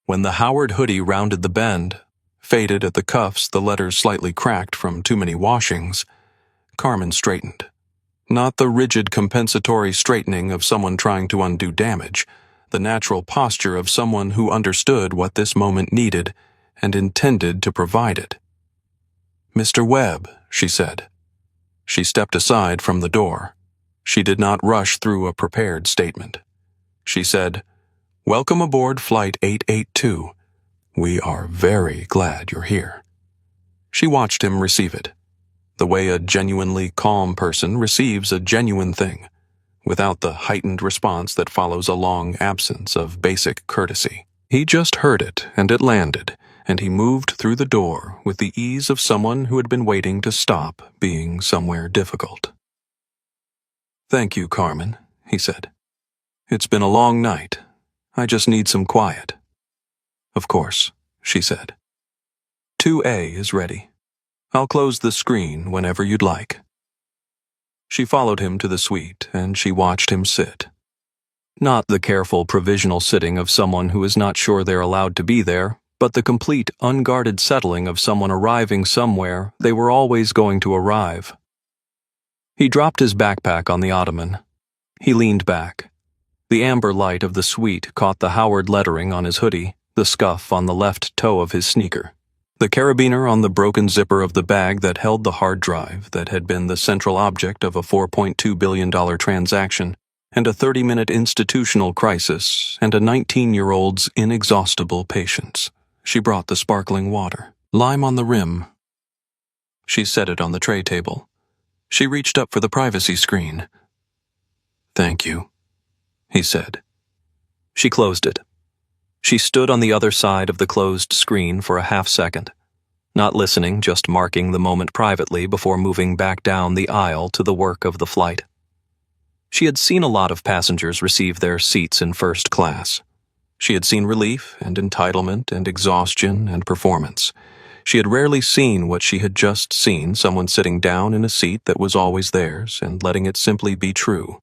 When the Howard hoodie rounded the bend, faded at the cuffs, the letters slightly cracked from too many washings, Carmen straightened. Not the rigid compensatory straightening of someone trying to undo damage, the natural posture of someone who understood what this moment needed and intended to provide it. "Mr. Webb," she said. She stepped aside from the door. She did not rush through a prepared statement. She said, "Welcome aboard Flight 882. We are very glad you're here." She watched him receive it, the way a genuinely calm person receives a genuine thing, without the heightened response that follows a long absence of basic courtesy. He just heard it, and it landed, and he moved through the door with the ease of someone who had been waiting to stop being somewhere difficult. "Thank you, Carmen," he said. "It's been a long night. I just need some quiet." "Of course," she said. 2A is ready. I'll close the screen whenever you'd like." She followed him to the suite, and she watched him sit. Not the careful provisional sitting of someone who is not sure they're allowed to be there, but the complete, unguarded settling of someone arriving somewhere they were always going to arrive. He dropped his backpack on the ottoman. He leaned back. The amber light of the suite caught the Howard lettering on his hoodie, the scuff on the left toe of his sneaker, the carabiner on the broken zipper of the bag that held the hard drive that had been the central object of a $4.2 billion transaction, and a 30-minute institutional crisis, and a 19-year-old's inexhaustible patience. She brought the sparkling water. Lime on the rim. She set it on the tray table. She reached up for the privacy screen. "Thank you," he said. She closed it. She stood on the other side of the closed screen for a half-second, not listening, just marking the moment privately before moving back down the aisle to the work of the flight. She had seen a lot of passengers receive their seats in first class. She had seen relief and entitlement and exhaustion and performance. She had rarely seen what she had just seen, someone sitting down in a seat that was always theirs and letting it simply be true.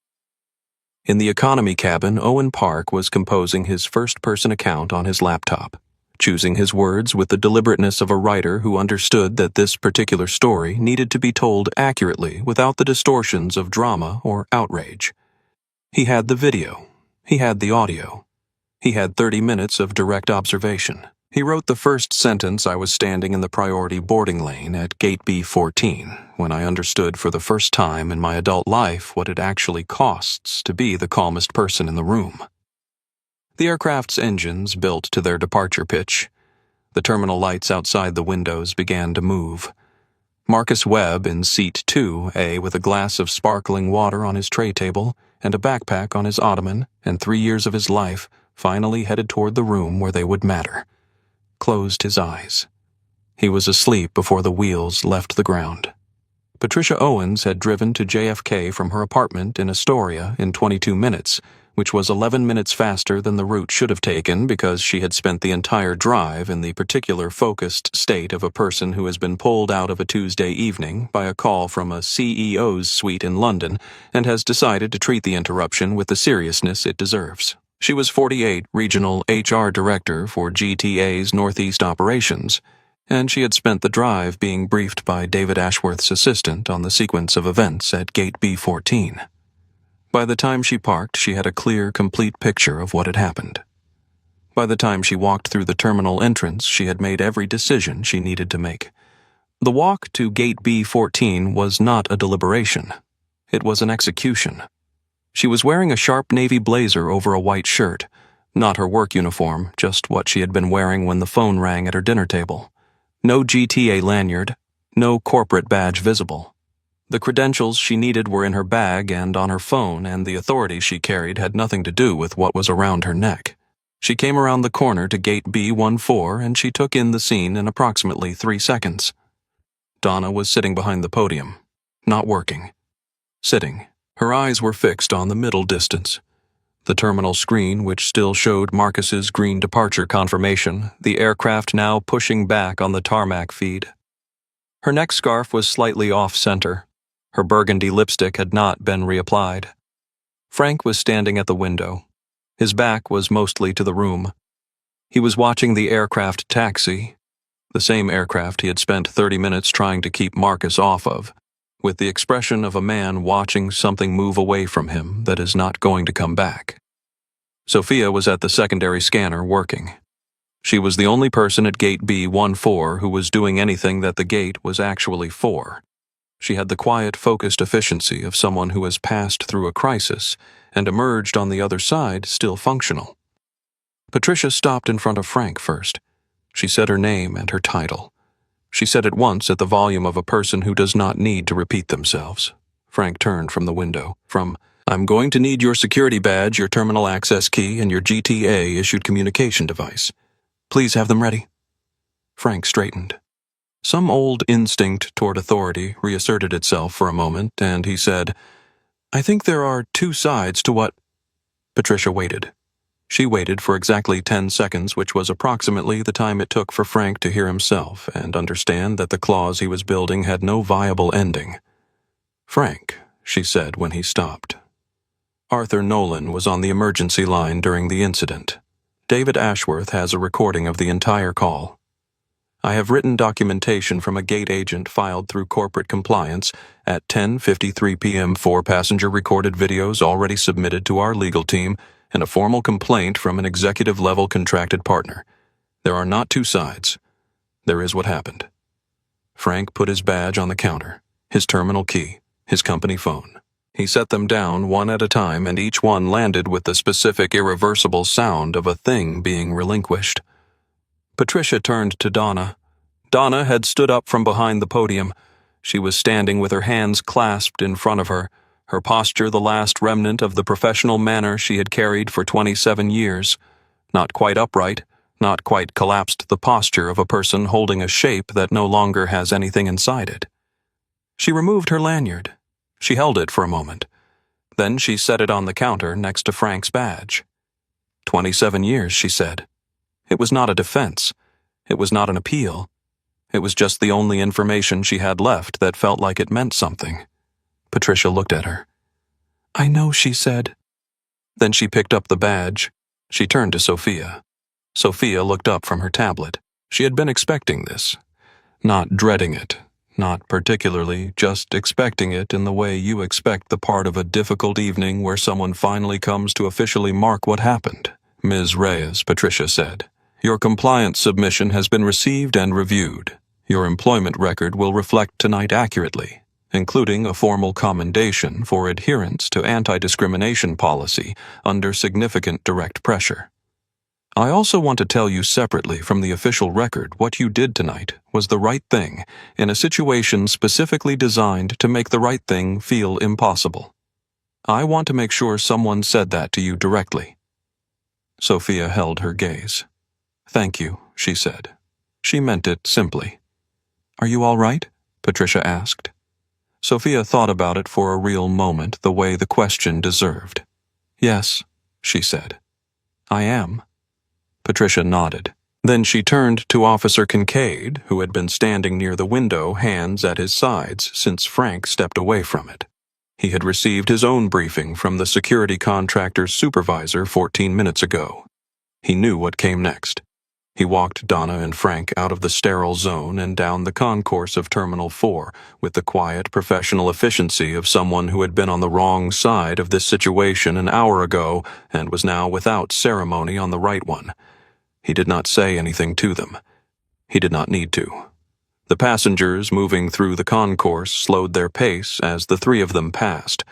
In the economy cabin, Owen Park was composing his first-person account on his laptop, choosing his words with the deliberateness of a writer who understood that this particular story needed to be told accurately without the distortions of drama or outrage. He had the video. He had the audio. He had 30 minutes of direct observation. He wrote the first sentence. "I was standing in the priority boarding lane at gate B14 when I understood for the first time in my adult life what it actually costs to be the calmest person in the room." The aircraft's engines built to their departure pitch. The terminal lights outside the windows began to move. Marcus Webb in seat 2A with a glass of sparkling water on his tray table and a backpack on his ottoman and 3 years of his life finally headed toward the room where they would matter. Closed his eyes. He was asleep before the wheels left the ground. Patricia Owens had driven to JFK from her apartment in Astoria in 22 minutes, which was 11 minutes faster than the route should have taken because she had spent the entire drive in the particular focused state of a person who has been pulled out of a Tuesday evening by a call from a CEO's suite in London and has decided to treat the interruption with the seriousness it deserves. She was 48, regional HR director for GTA's Northeast operations, and she had spent the drive being briefed by David Ashworth's assistant on the sequence of events at gate B14. By the time she parked, she had a clear, complete picture of what had happened. By the time she walked through the terminal entrance, she had made every decision she needed to make. The walk to gate B14 was not a deliberation. It was an execution. She was wearing a sharp navy blazer over a white shirt, not her work uniform, just what she had been wearing when the phone rang at her dinner table. No GTA lanyard, no corporate badge visible. The credentials she needed were in her bag and on her phone, and the authority she carried had nothing to do with what was around her neck. She came around the corner to gate B14 and she took in the scene in approximately 3 seconds. Donna was sitting behind the podium, not working. Sitting. Her eyes were fixed on the middle distance. The terminal screen, which still showed Marcus's green departure confirmation, the aircraft now pushing back on the tarmac feed. Her neck scarf was slightly off-center. Her burgundy lipstick had not been reapplied. Frank was standing at the window. His back was mostly to the room. He was watching the aircraft taxi, the same aircraft he had spent 30 minutes trying to keep Marcus off of, with the expression of a man watching something move away from him that is not going to come back. Sophia was at the secondary scanner working. She was the only person at gate B14 who was doing anything that the gate was actually for. She had the quiet, focused efficiency of someone who has passed through a crisis and emerged on the other side still functional. Patricia stopped in front of Frank first. She said her name and her title. She said it once at the volume of a person who does not need to repeat themselves. Frank turned from the window. From, "I'm going to need your security badge, your terminal access key, and your GTA-issued communication device. Please have them ready." Frank straightened. Some old instinct toward authority reasserted itself for a moment, and he said, "I think there are 2 sides to what—" Patricia waited. She waited for exactly 10 seconds, which was approximately the time it took for Frank to hear himself and understand that the clause he was building had no viable ending. "Frank," she said when he stopped. Arthur Nolan was on the emergency line during the incident. David Ashworth has a recording of the entire call. I have written documentation from a gate agent filed through corporate compliance at 10:53 p.m. 4 passenger recorded videos already submitted to our legal team and a formal complaint from an executive-level contracted partner. There are not two sides. There is what happened. Frank put his badge on the counter, his terminal key, his company phone. He set them down one at a time, and each one landed with the specific irreversible sound of a thing being relinquished. Patricia turned to Donna. Donna had stood up from behind the podium. She was standing with her hands clasped in front of her, her posture the last remnant of the professional manner she had carried for 27 years. Not quite upright, not quite collapsed, the posture of a person holding a shape that no longer has anything inside it. She removed her lanyard. She held it for a moment. Then she set it on the counter next to Frank's badge. 27 years, she said. It was not a defense. It was not an appeal. It was just the only information she had left that felt like it meant something. Patricia looked at her. "I know," she said. Then she picked up the badge. She turned to Sophia. Sophia looked up from her tablet. She had been expecting this. Not dreading it. Not particularly, just expecting it in the way you expect the part of a difficult evening where someone finally comes to officially mark what happened. "Ms. Reyes," Patricia said, "your compliance submission has been received and reviewed. Your employment record will reflect tonight accurately, including a formal commendation for adherence to anti-discrimination policy under significant direct pressure. I also want to tell you separately from the official record what you did tonight was the right thing in a situation specifically designed to make the right thing feel impossible. I want to make sure someone said that to you directly." Sophia held her gaze. "Thank you," she said. She meant it simply. "Are you all right?" Patricia asked. Sophia thought about it for a real moment, the way the question deserved. "Yes," she said. "I am." Patricia nodded. Then she turned to Officer Kincaid, who had been standing near the window, hands at his sides, since Frank stepped away from it. He had received his own briefing from the security contractor's supervisor 14 minutes ago. He knew what came next. He walked Donna and Frank out of the sterile zone and down the concourse of Terminal 4 with the quiet, professional efficiency of someone who had been on the wrong side of this situation an hour ago and was now without ceremony on the right one. He did not say anything to them. He did not need to. The passengers moving through the concourse slowed their pace as the three of them passed.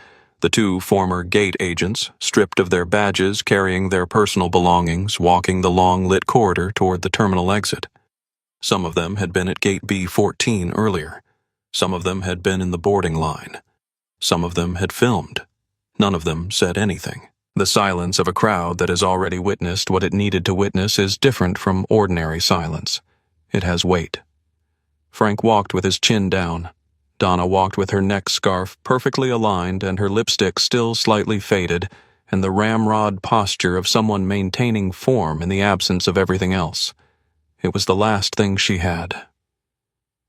The two former gate agents, stripped of their badges, carrying their personal belongings, walking the long lit corridor toward the terminal exit. Some of them had been at gate B14 earlier. Some of them had been in the boarding line. Some of them had filmed. None of them said anything. The silence of a crowd that has already witnessed what it needed to witness is different from ordinary silence. It has weight. Frank walked with his chin down. Donna walked with her neck scarf perfectly aligned and her lipstick still slightly faded, and the ramrod posture of someone maintaining form in the absence of everything else. It was the last thing she had.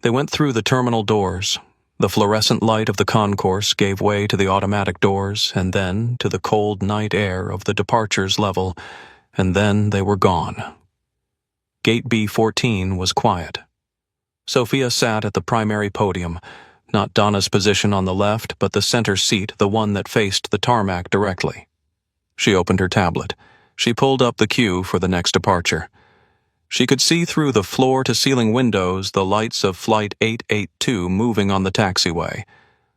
They went through the terminal doors. The fluorescent light of the concourse gave way to the automatic doors, and then to the cold night air of the departures level, and then they were gone. Gate B14 was quiet. Sophia sat at the primary podium, not Donna's position on the left, but the center seat, the one that faced the tarmac directly. She opened her tablet. She pulled up the queue for the next departure. She could see through the floor-to-ceiling windows the lights of Flight 882 moving on the taxiway,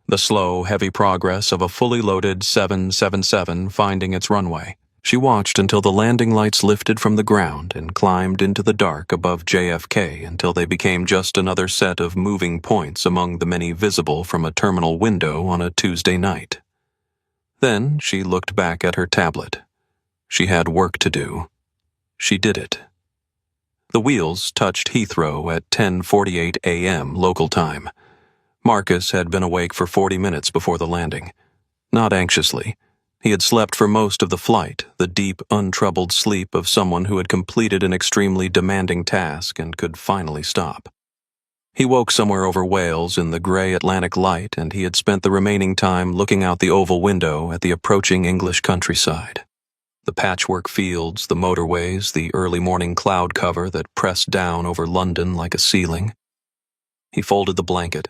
the slow, heavy progress of a fully loaded 777 finding its runway. She watched until the landing lights lifted from the ground and climbed into the dark above JFK until they became just another set of moving points among the many visible from a terminal window on a Tuesday night. Then she looked back at her tablet. She had work to do. She did it. The wheels touched Heathrow at 10:48 a.m. local time. Marcus had been awake for 40 minutes before the landing. Not anxiously. He had slept for most of the flight, the deep, untroubled sleep of someone who had completed an extremely demanding task and could finally stop. He woke somewhere over Wales in the gray Atlantic light, and he had spent the remaining time looking out the oval window at the approaching English countryside. The patchwork fields, the motorways, the early morning cloud cover that pressed down over London like a ceiling. He folded the blanket.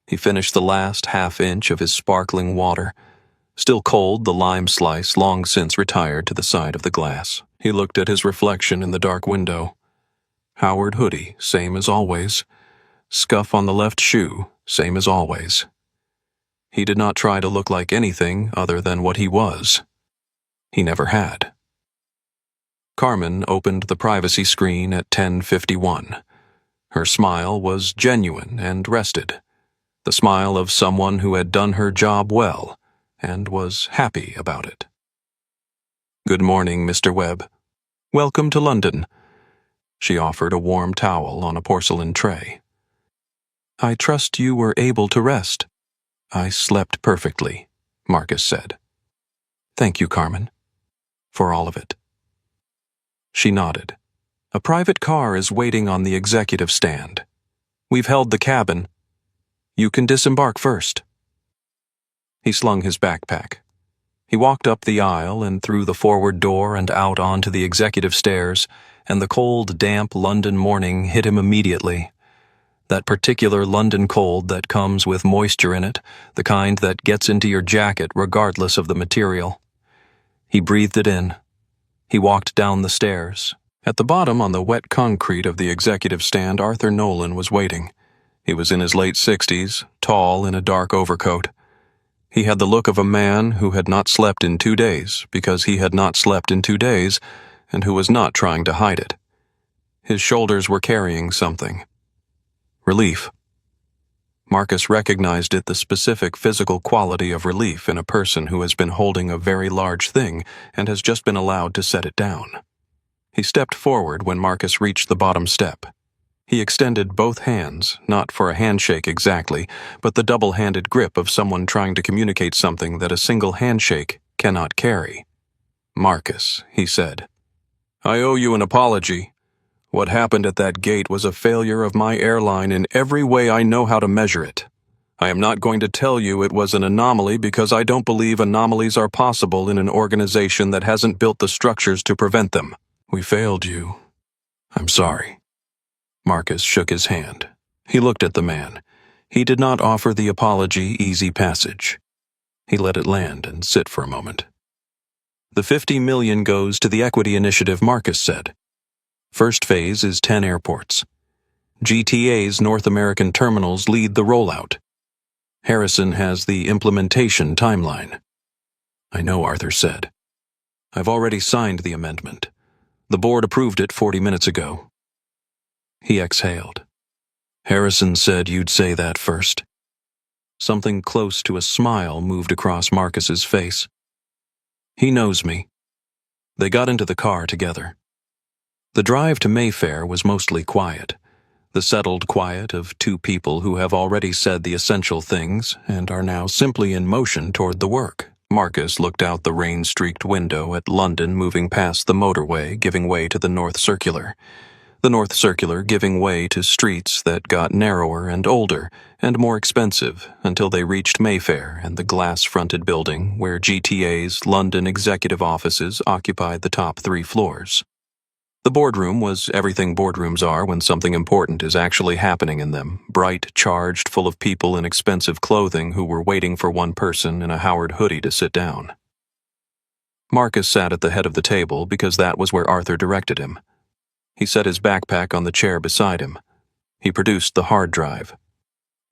He finished the last half-inch of his sparkling water. Still cold, the lime slice long since retired to the side of the glass. He looked at his reflection in the dark window. Howard hoodie, same as always. Scuff on the left shoe, same as always. He did not try to look like anything other than what he was. He never had. Carmen opened the privacy screen at 10:51. Her smile was genuine and rested. The smile of someone who had done her job well and was happy about it. "Good morning, Mr. Webb. Welcome to London." She offered a warm towel on a porcelain tray. "I trust you were able to rest." "I slept perfectly," Marcus said. "Thank you, Carmen, for all of it." She nodded. "A private car is waiting on the executive stand. We've held the cabin. You can disembark first." He slung his backpack. He walked up the aisle and through the forward door and out onto the executive stairs, and the cold, damp London morning hit him immediately. That particular London cold that comes with moisture in it, the kind that gets into your jacket regardless of the material. He breathed it in. He walked down the stairs. At the bottom on the wet concrete of the executive stand, Arthur Nolan was waiting. He was in his late 60s, tall in a dark overcoat. He had the look of a man who had not slept in 2 days because he had not slept in 2 days and who was not trying to hide it. His shoulders were carrying something. Relief. Marcus recognized it, the specific physical quality of relief in a person who has been holding a very large thing and has just been allowed to set it down. He stepped forward when Marcus reached the bottom step. He extended both hands, not for a handshake exactly, but the double-handed grip of someone trying to communicate something that a single handshake cannot carry. "Marcus," he said, "I owe you an apology. What happened at that gate was a failure of my airline in every way I know how to measure it. I am not going to tell you it was an anomaly because I don't believe anomalies are possible in an organization that hasn't built the structures to prevent them. We failed you. I'm sorry." Marcus shook his hand. He looked at the man. He did not offer the apology easy passage. He let it land and sit for a moment. "The 50 million goes to the equity initiative," Marcus said. "First phase is 10 airports. GTA's North American terminals lead the rollout. Harrison has the implementation timeline." "I know," Arthur said. "I've already signed the amendment. The board approved it 40 minutes ago." He exhaled. "Harrison said you'd say that first." Something close to a smile moved across Marcus's face. "He knows me." They got into the car together. The drive to Mayfair was mostly quiet, the settled quiet of two people who have already said the essential things and are now simply in motion toward the work. Marcus looked out the rain-streaked window at London moving past the motorway, giving way to the North Circular. The North Circular giving way to streets that got narrower and older and more expensive until they reached Mayfair and the glass-fronted building where GTA's London executive offices occupied the top 3 floors. The boardroom was everything boardrooms are when something important is actually happening in them, bright, charged, full of people in expensive clothing who were waiting for one person in a Howard hoodie to sit down. Marcus sat at the head of the table because that was where Arthur directed him. He set his backpack on the chair beside him. He produced the hard drive.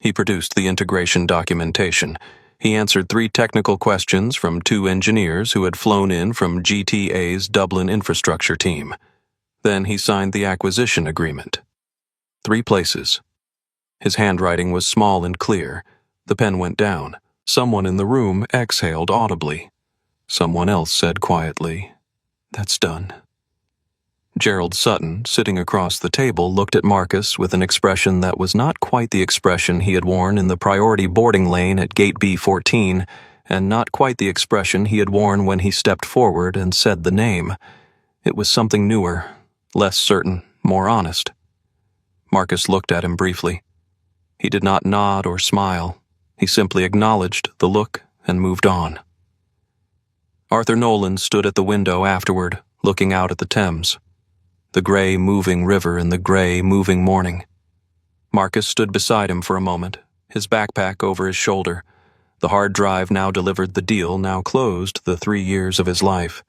He produced the integration documentation. He answered 3 technical questions from 2 engineers who had flown in from GTA's Dublin infrastructure team. Then he signed the acquisition agreement. 3 places. His handwriting was small and clear. The pen went down. Someone in the room exhaled audibly. Someone else said quietly, "That's done." Gerald Sutton, sitting across the table, looked at Marcus with an expression that was not quite the expression he had worn in the priority boarding lane at Gate B14, and not quite the expression he had worn when he stepped forward and said the name. It was something newer, less certain, more honest. Marcus looked at him briefly. He did not nod or smile. He simply acknowledged the look and moved on. Arthur Nolan stood at the window afterward, looking out at the Thames, the gray moving river in the gray moving morning. Marcus stood beside him for a moment, his backpack over his shoulder. The hard drive now delivered the deal, now closed the 3 years of his life,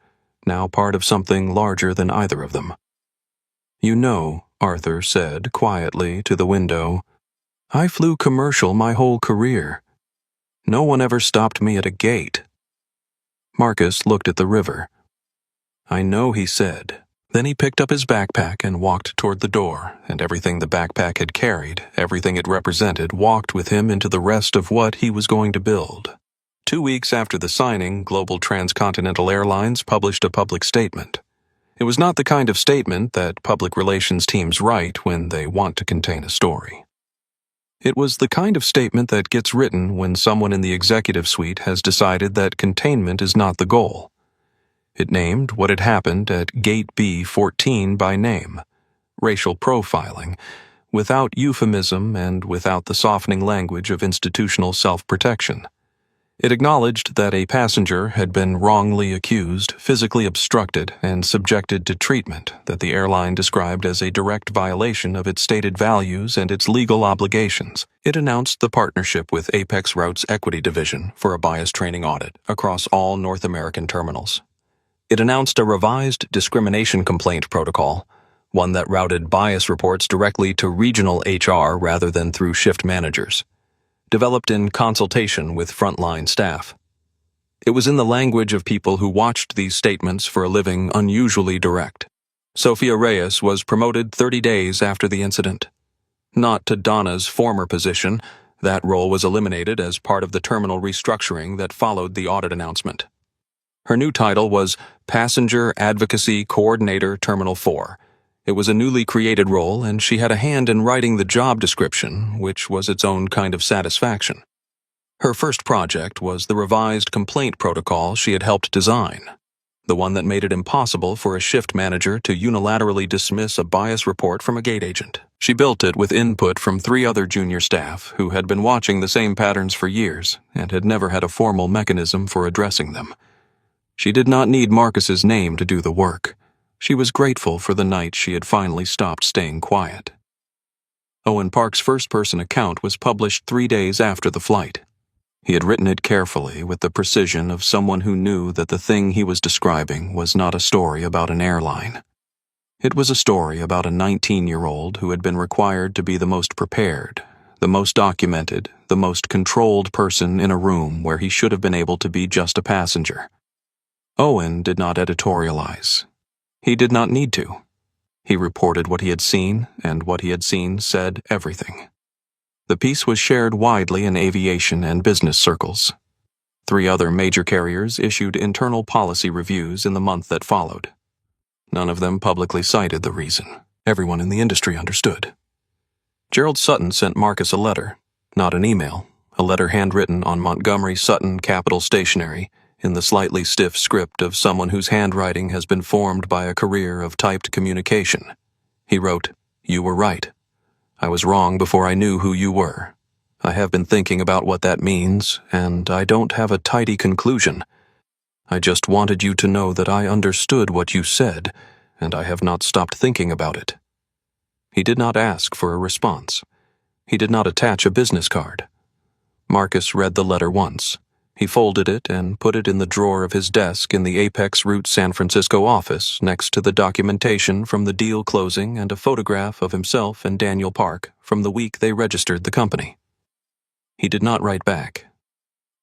now part of something larger than either of them. "You know," Arthur said quietly to the window, "I flew commercial my whole career. No one ever stopped me at a gate." Marcus looked at the river. "I know," he said. Then he picked up his backpack and walked toward the door, and everything the backpack had carried, everything it represented, walked with him into the rest of what he was going to build. 2 weeks after the signing, Global Transcontinental Airlines published a public statement. It was not the kind of statement that public relations teams write when they want to contain a story. It was the kind of statement that gets written when someone in the executive suite has decided that containment is not the goal. It named what had happened at Gate B-14 by name, racial profiling, without euphemism and without the softening language of institutional self-protection. It acknowledged that a passenger had been wrongly accused, physically obstructed, and subjected to treatment that the airline described as a direct violation of its stated values and its legal obligations. It announced the partnership with Apex Route's Equity Division for a bias training audit across all North American terminals. It announced a revised discrimination complaint protocol, one that routed bias reports directly to regional HR rather than through shift managers, developed in consultation with frontline staff. It was in the language of people who watched these statements for a living unusually direct. Sophia Reyes was promoted 30 days after the incident. Not to Donna's former position, that role was eliminated as part of the terminal restructuring that followed the audit announcement. Her new title was Passenger Advocacy Coordinator Terminal 4. It was a newly created role, and she had a hand in writing the job description, which was its own kind of satisfaction. Her first project was the revised complaint protocol she had helped design, the one that made it impossible for a shift manager to unilaterally dismiss a bias report from a gate agent. She built it with input from 3 other junior staff who had been watching the same patterns for years and had never had a formal mechanism for addressing them. She did not need Marcus's name to do the work. She was grateful for the night she had finally stopped staying quiet. Owen Park's first-person account was published 3 days after the flight. He had written it carefully with the precision of someone who knew that the thing he was describing was not a story about an airline. It was a story about a 19-year-old who had been required to be the most prepared, the most documented, the most controlled person in a room where he should have been able to be just a passenger. Owen did not editorialize. He did not need to. He reported what he had seen, and what he had seen said everything. The piece was shared widely in aviation and business circles. 3 other major carriers issued internal policy reviews in the month that followed. None of them publicly cited the reason. Everyone in the industry understood. Gerald Sutton sent Marcus a letter, not an email, a letter handwritten on Montgomery Sutton Capitol stationery, in the slightly stiff script of someone whose handwriting has been formed by a career of typed communication. He wrote, "You were right. I was wrong before I knew who you were. I have been thinking about what that means, and I don't have a tidy conclusion. I just wanted you to know that I understood what you said, and I have not stopped thinking about it." He did not ask for a response. He did not attach a business card. Marcus read the letter once. He folded it and put it in the drawer of his desk in the Apex Route San Francisco office next to the documentation from the deal closing and a photograph of himself and Daniel Park from the week they registered the company. He did not write back.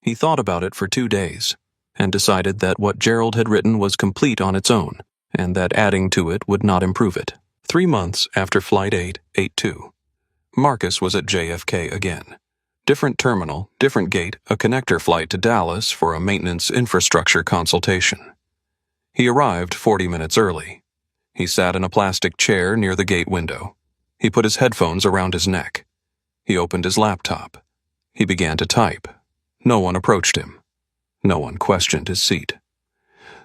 He thought about it for 2 days and decided that what Gerald had written was complete on its own and that adding to it would not improve it. 3 months after Flight 882, Marcus was at JFK again. Different terminal, different gate, a connector flight to Dallas for a maintenance infrastructure consultation. He arrived 40 minutes early. He sat in a plastic chair near the gate window. He put his headphones around his neck. He opened his laptop. He began to type. No one approached him. No one questioned his seat.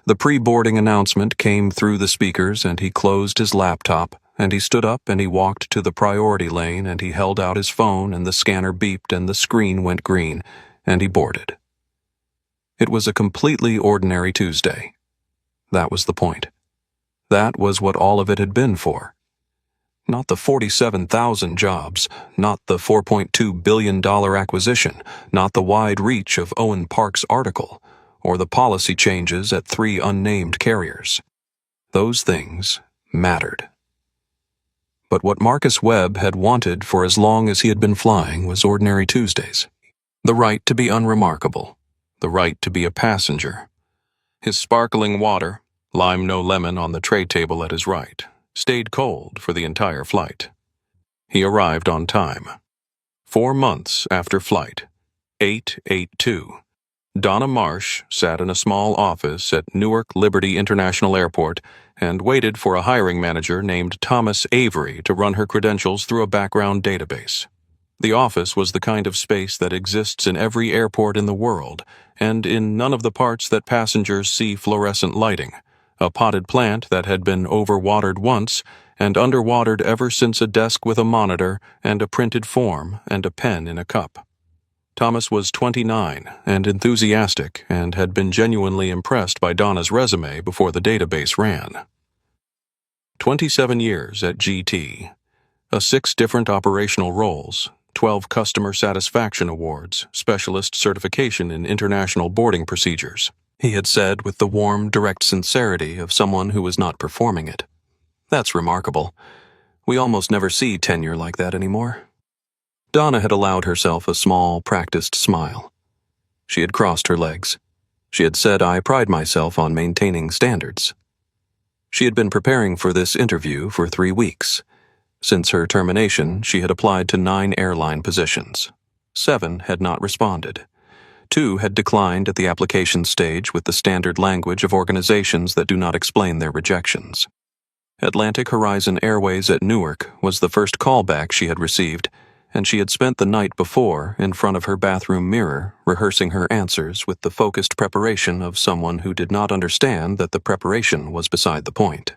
The pre-boarding announcement came through the speakers, and he closed his laptop, and he stood up and he walked to the priority lane, and he held out his phone, and the scanner beeped and the screen went green, and he boarded. It was a completely ordinary Tuesday. That was the point. That was what all of it had been for. Not the 47,000 jobs, not the $4.2 billion acquisition, not the wide reach of Owen Park's article, or the policy changes at 3 unnamed carriers. Those things mattered. But what Marcus Webb had wanted for as long as he had been flying was ordinary Tuesdays. The right to be unremarkable, the right to be a passenger. His sparkling water, lime no lemon on the tray table at his right, stayed cold for the entire flight. He arrived on time. 4 months after flight, 882, Donna Marsh sat in a small office at Newark Liberty International Airport and waited for a hiring manager named Thomas Avery to run her credentials through a background database. The office was the kind of space that exists in every airport in the world, and in none of the parts that passengers see fluorescent lighting, a potted plant that had been overwatered once and underwatered ever since a desk with a monitor and a printed form and a pen in a cup. Thomas was 29 and enthusiastic and had been genuinely impressed by Donna's resume before the database ran. 27 years at GT, 6 different operational roles, 12 customer satisfaction awards, specialist certification in international boarding procedures. He had said with the warm, direct sincerity of someone who was not performing it. That's remarkable. We almost never see tenure like that anymore. Donna had allowed herself a small, practiced smile. She had crossed her legs. She had said, "I pride myself on maintaining standards." She had been preparing for this interview for 3 weeks. Since her termination, she had applied to 9 airline positions. 7 had not responded. 2 had declined at the application stage with the standard language of organizations that do not explain their rejections. Atlantic Horizon Airways at Newark was the first callback she had received, and she had spent the night before in front of her bathroom mirror rehearsing her answers with the focused preparation of someone who did not understand that the preparation was beside the point.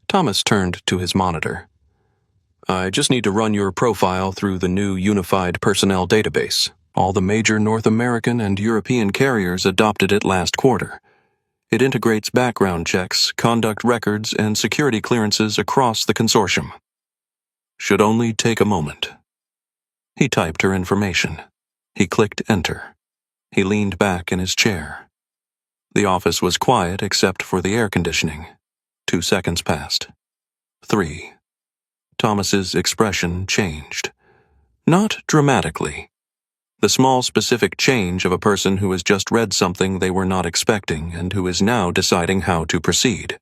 Thomas turned to his monitor. "I just need to run your profile through the new unified personnel database. All the major North American and European carriers adopted it last quarter. It integrates background checks, conduct records, and security clearances across the consortium. Should only take a moment." He typed her information. He clicked enter. He leaned back in his chair. The office was quiet except for the air conditioning. 2 seconds passed. 3. Thomas's expression changed. Not dramatically. The small specific change of a person who has just read something they were not expecting and who is now deciding how to proceed.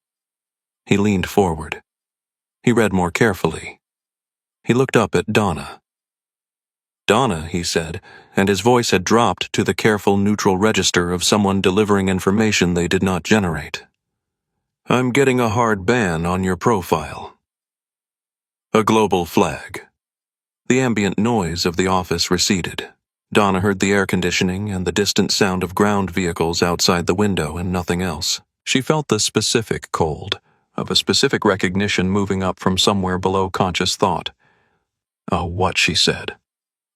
He leaned forward. He read more carefully. He looked up at Donna. "Donna," he said, and his voice had dropped to the careful neutral register of someone delivering information they did not generate. "I'm getting a hard ban on your profile." A global flag. The ambient noise of the office receded. Donna heard the air conditioning and the distant sound of ground vehicles outside the window and nothing else. She felt the specific cold, of a specific recognition moving up from somewhere below conscious thought. "Oh, what?" she said.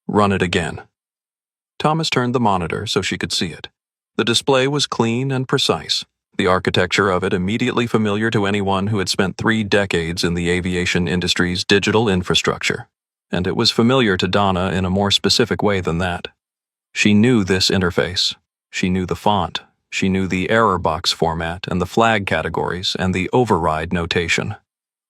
"Run it again." Thomas turned the monitor so she could see it. The display was clean and precise, the architecture of it immediately familiar to anyone who had spent 3 decades in the aviation industry's digital infrastructure. And it was familiar to Donna in a more specific way than that. She knew this interface. She knew the font. She knew the error box format and the flag categories and the override notation.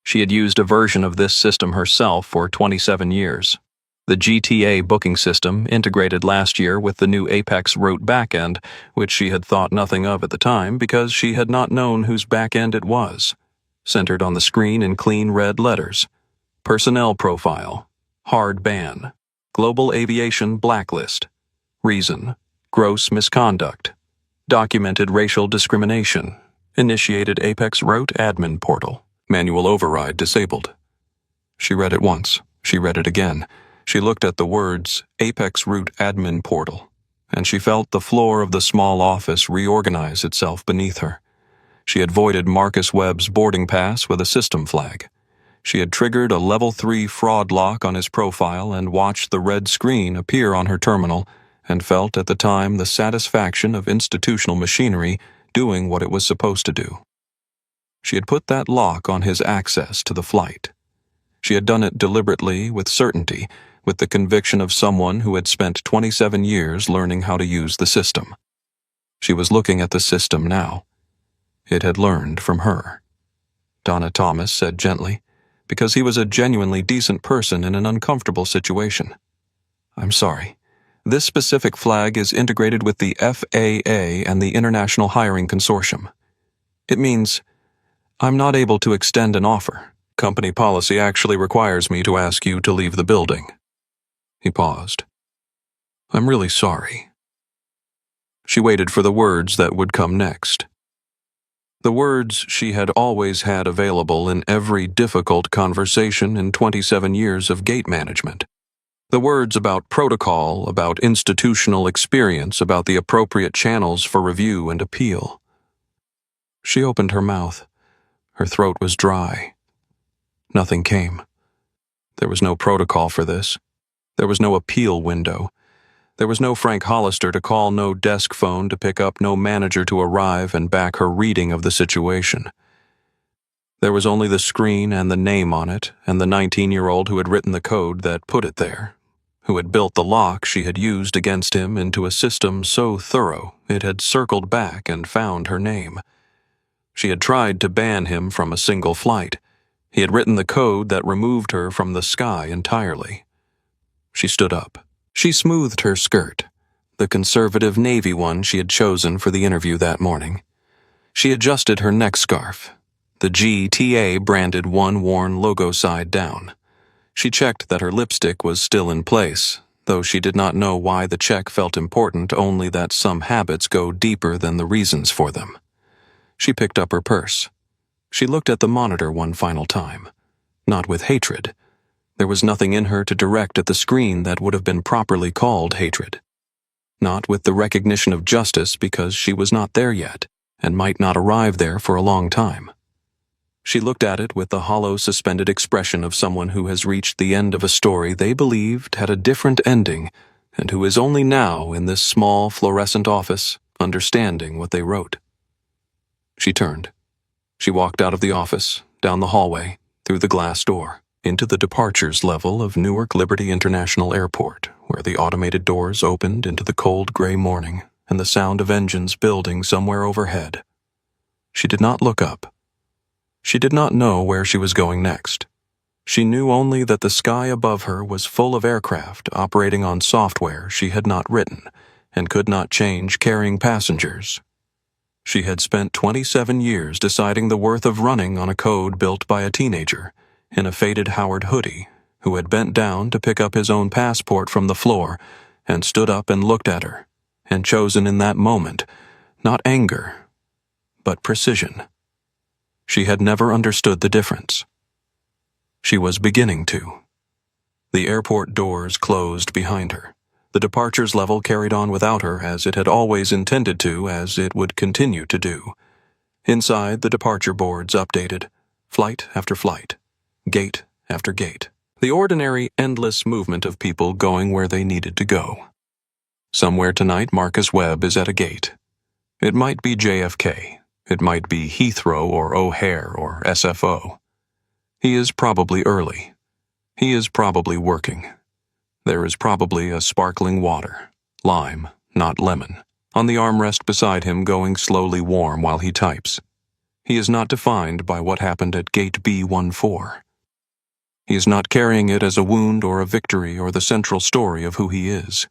She had used a version of this system herself for 27 years. The GTA booking system integrated last year with the new Apex route backend, which she had thought nothing of at the time because she had not known whose backend it was. Centered on the screen in clean red letters. Personnel profile. Hard ban. Global aviation blacklist. Reason. Gross misconduct. Documented racial discrimination. Initiated Apex route admin portal. Manual override disabled. She read it once. She read it again. She looked at the words Apex route admin portal, and she felt the floor of the small office reorganize itself beneath her. She had voided Marcus Webb's boarding pass with a system flag. She had triggered a level 3 fraud lock on his profile and watched the red screen appear on her terminal and felt at the time the satisfaction of institutional machinery doing what it was supposed to do. She had put that lock on his access to the flight. She had done it deliberately, with certainty, with the conviction of someone who had spent 27 years learning how to use the system. She was looking at the system now. It had learned from her. Donna Thomas said gently, because he was a genuinely decent person in an uncomfortable situation. "I'm sorry. This specific flag is integrated with the FAA and the International Hiring Consortium. It means I'm not able to extend an offer. Company policy actually requires me to ask you to leave the building." He paused. "I'm really sorry." She waited for the words that would come next. The words she had always had available in every difficult conversation in 27 years of gate management. The words about protocol, about institutional experience, about the appropriate channels for review and appeal. She opened her mouth. Her throat was dry. Nothing came. There was no protocol for this. There was no appeal window. There was no Frank Hollister to call, no desk phone to pick up, no manager to arrive and back her reading of the situation. There was only the screen and the name on it, and the 19-year-old who had written the code that put it there, who had built the lock she had used against him into a system so thorough it had circled back and found her name. She had tried to ban him from a single flight. He had written the code that removed her from the sky entirely. She stood up. She smoothed her skirt, the conservative navy one she had chosen for the interview that morning. She adjusted her neck scarf, the GTA branded one worn logo side down. She checked that her lipstick was still in place, though she did not know why the check felt important, only that some habits go deeper than the reasons for them. She picked up her purse. She looked at the monitor one final time, not with hatred. There was nothing in her to direct at the screen that would have been properly called hatred. Not with the recognition of justice, because she was not there yet, and might not arrive there for a long time. She looked at it with the hollow, suspended expression of someone who has reached the end of a story they believed had a different ending, and who is only now in this small, fluorescent office, understanding what they wrote. She turned. She walked out of the office, down the hallway, through the glass door, into the departures level of Newark Liberty International Airport, where the automated doors opened into the cold gray morning and the sound of engines building somewhere overhead. She did not look up. She did not know where she was going next. She knew only that the sky above her was full of aircraft operating on software she had not written and could not change, carrying passengers. She had spent 27 years deciding the worth of running on a code built by a teenager in a faded Howard hoodie who had bent down to pick up his own passport from the floor and stood up and looked at her, and chosen in that moment, not anger, but precision. She had never understood the difference. She was beginning to. The airport doors closed behind her. The departures level carried on without her, as it had always intended to, as it would continue to do. Inside, the departure boards updated, flight after flight, gate after gate. The ordinary, endless movement of people going where they needed to go. Somewhere tonight, Marcus Webb is at a gate. It might be JFK. It might be Heathrow or O'Hare or SFO. He is probably early. He is probably working. There is probably a sparkling water, lime, not lemon, on the armrest beside him, going slowly warm while he types. He is not defined by what happened at gate B14. He is not carrying it as a wound or a victory or the central story of who he is.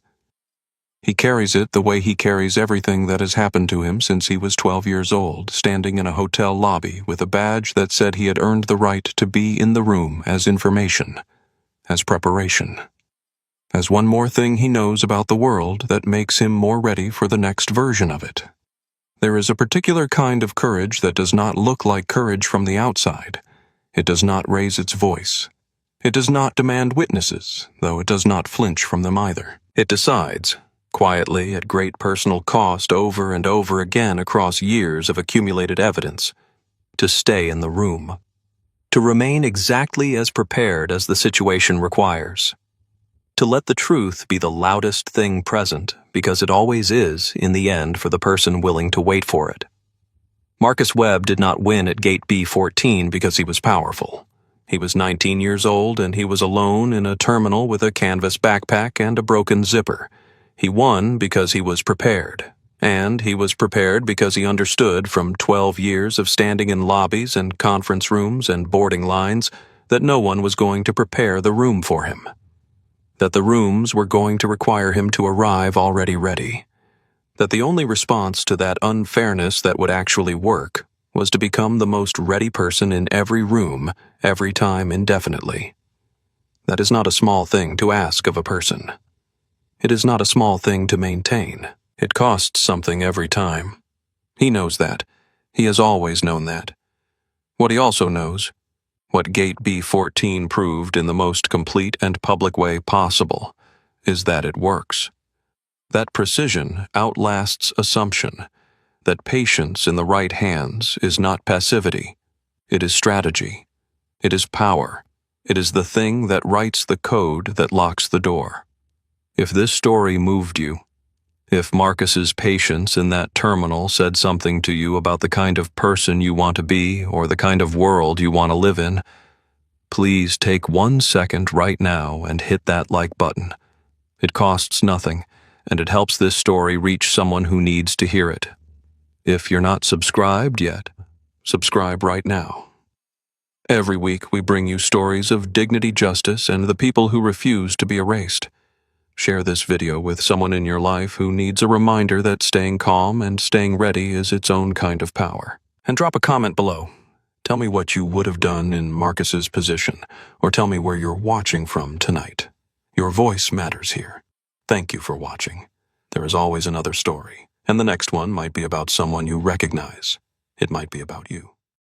He carries it the way he carries everything that has happened to him since he was 12 years old, standing in a hotel lobby with a badge that said he had earned the right to be in the room as information, as preparation, as one more thing he knows about the world that makes him more ready for the next version of it. There is a particular kind of courage that does not look like courage from the outside. It does not raise its voice. It does not demand witnesses, though it does not flinch from them either. It decides, quietly at great personal cost over and over again across years of accumulated evidence, to stay in the room, to remain exactly as prepared as the situation requires, to let the truth be the loudest thing present, because it always is, in the end, for the person willing to wait for it. Marcus Webb did not win at Gate B14 because he was powerful. He was 19 years old and he was alone in a terminal with a canvas backpack and a broken zipper. He won because he was prepared. And he was prepared because he understood from 12 years of standing in lobbies and conference rooms and boarding lines that no one was going to prepare the room for him. That the rooms were going to require him to arrive already ready. That the only response to that unfairness that would actually work was to become the most ready person in every room, every time indefinitely. That is not a small thing to ask of a person. It is not a small thing to maintain. It costs something every time. He knows that. He has always known that. What he also knows, what Gate B14 proved in the most complete and public way possible, is that it works. That precision outlasts assumption. That patience in the right hands is not passivity. It is strategy. It is power. It is the thing that writes the code that locks the door. If this story moved you, if Marcus's patience in that terminal said something to you about the kind of person you want to be or the kind of world you want to live in, please take 1 second right now and hit that like button. It costs nothing, and it helps this story reach someone who needs to hear it. If you're not subscribed yet, subscribe right now. Every week we bring you stories of dignity, justice, and the people who refuse to be erased. Share this video with someone in your life who needs a reminder that staying calm and staying ready is its own kind of power. And drop a comment below. Tell me what you would have done in Marcus's position, or tell me where you're watching from tonight. Your voice matters here. Thank you for watching. There is always another story, and the next one might be about someone you recognize. It might be about you.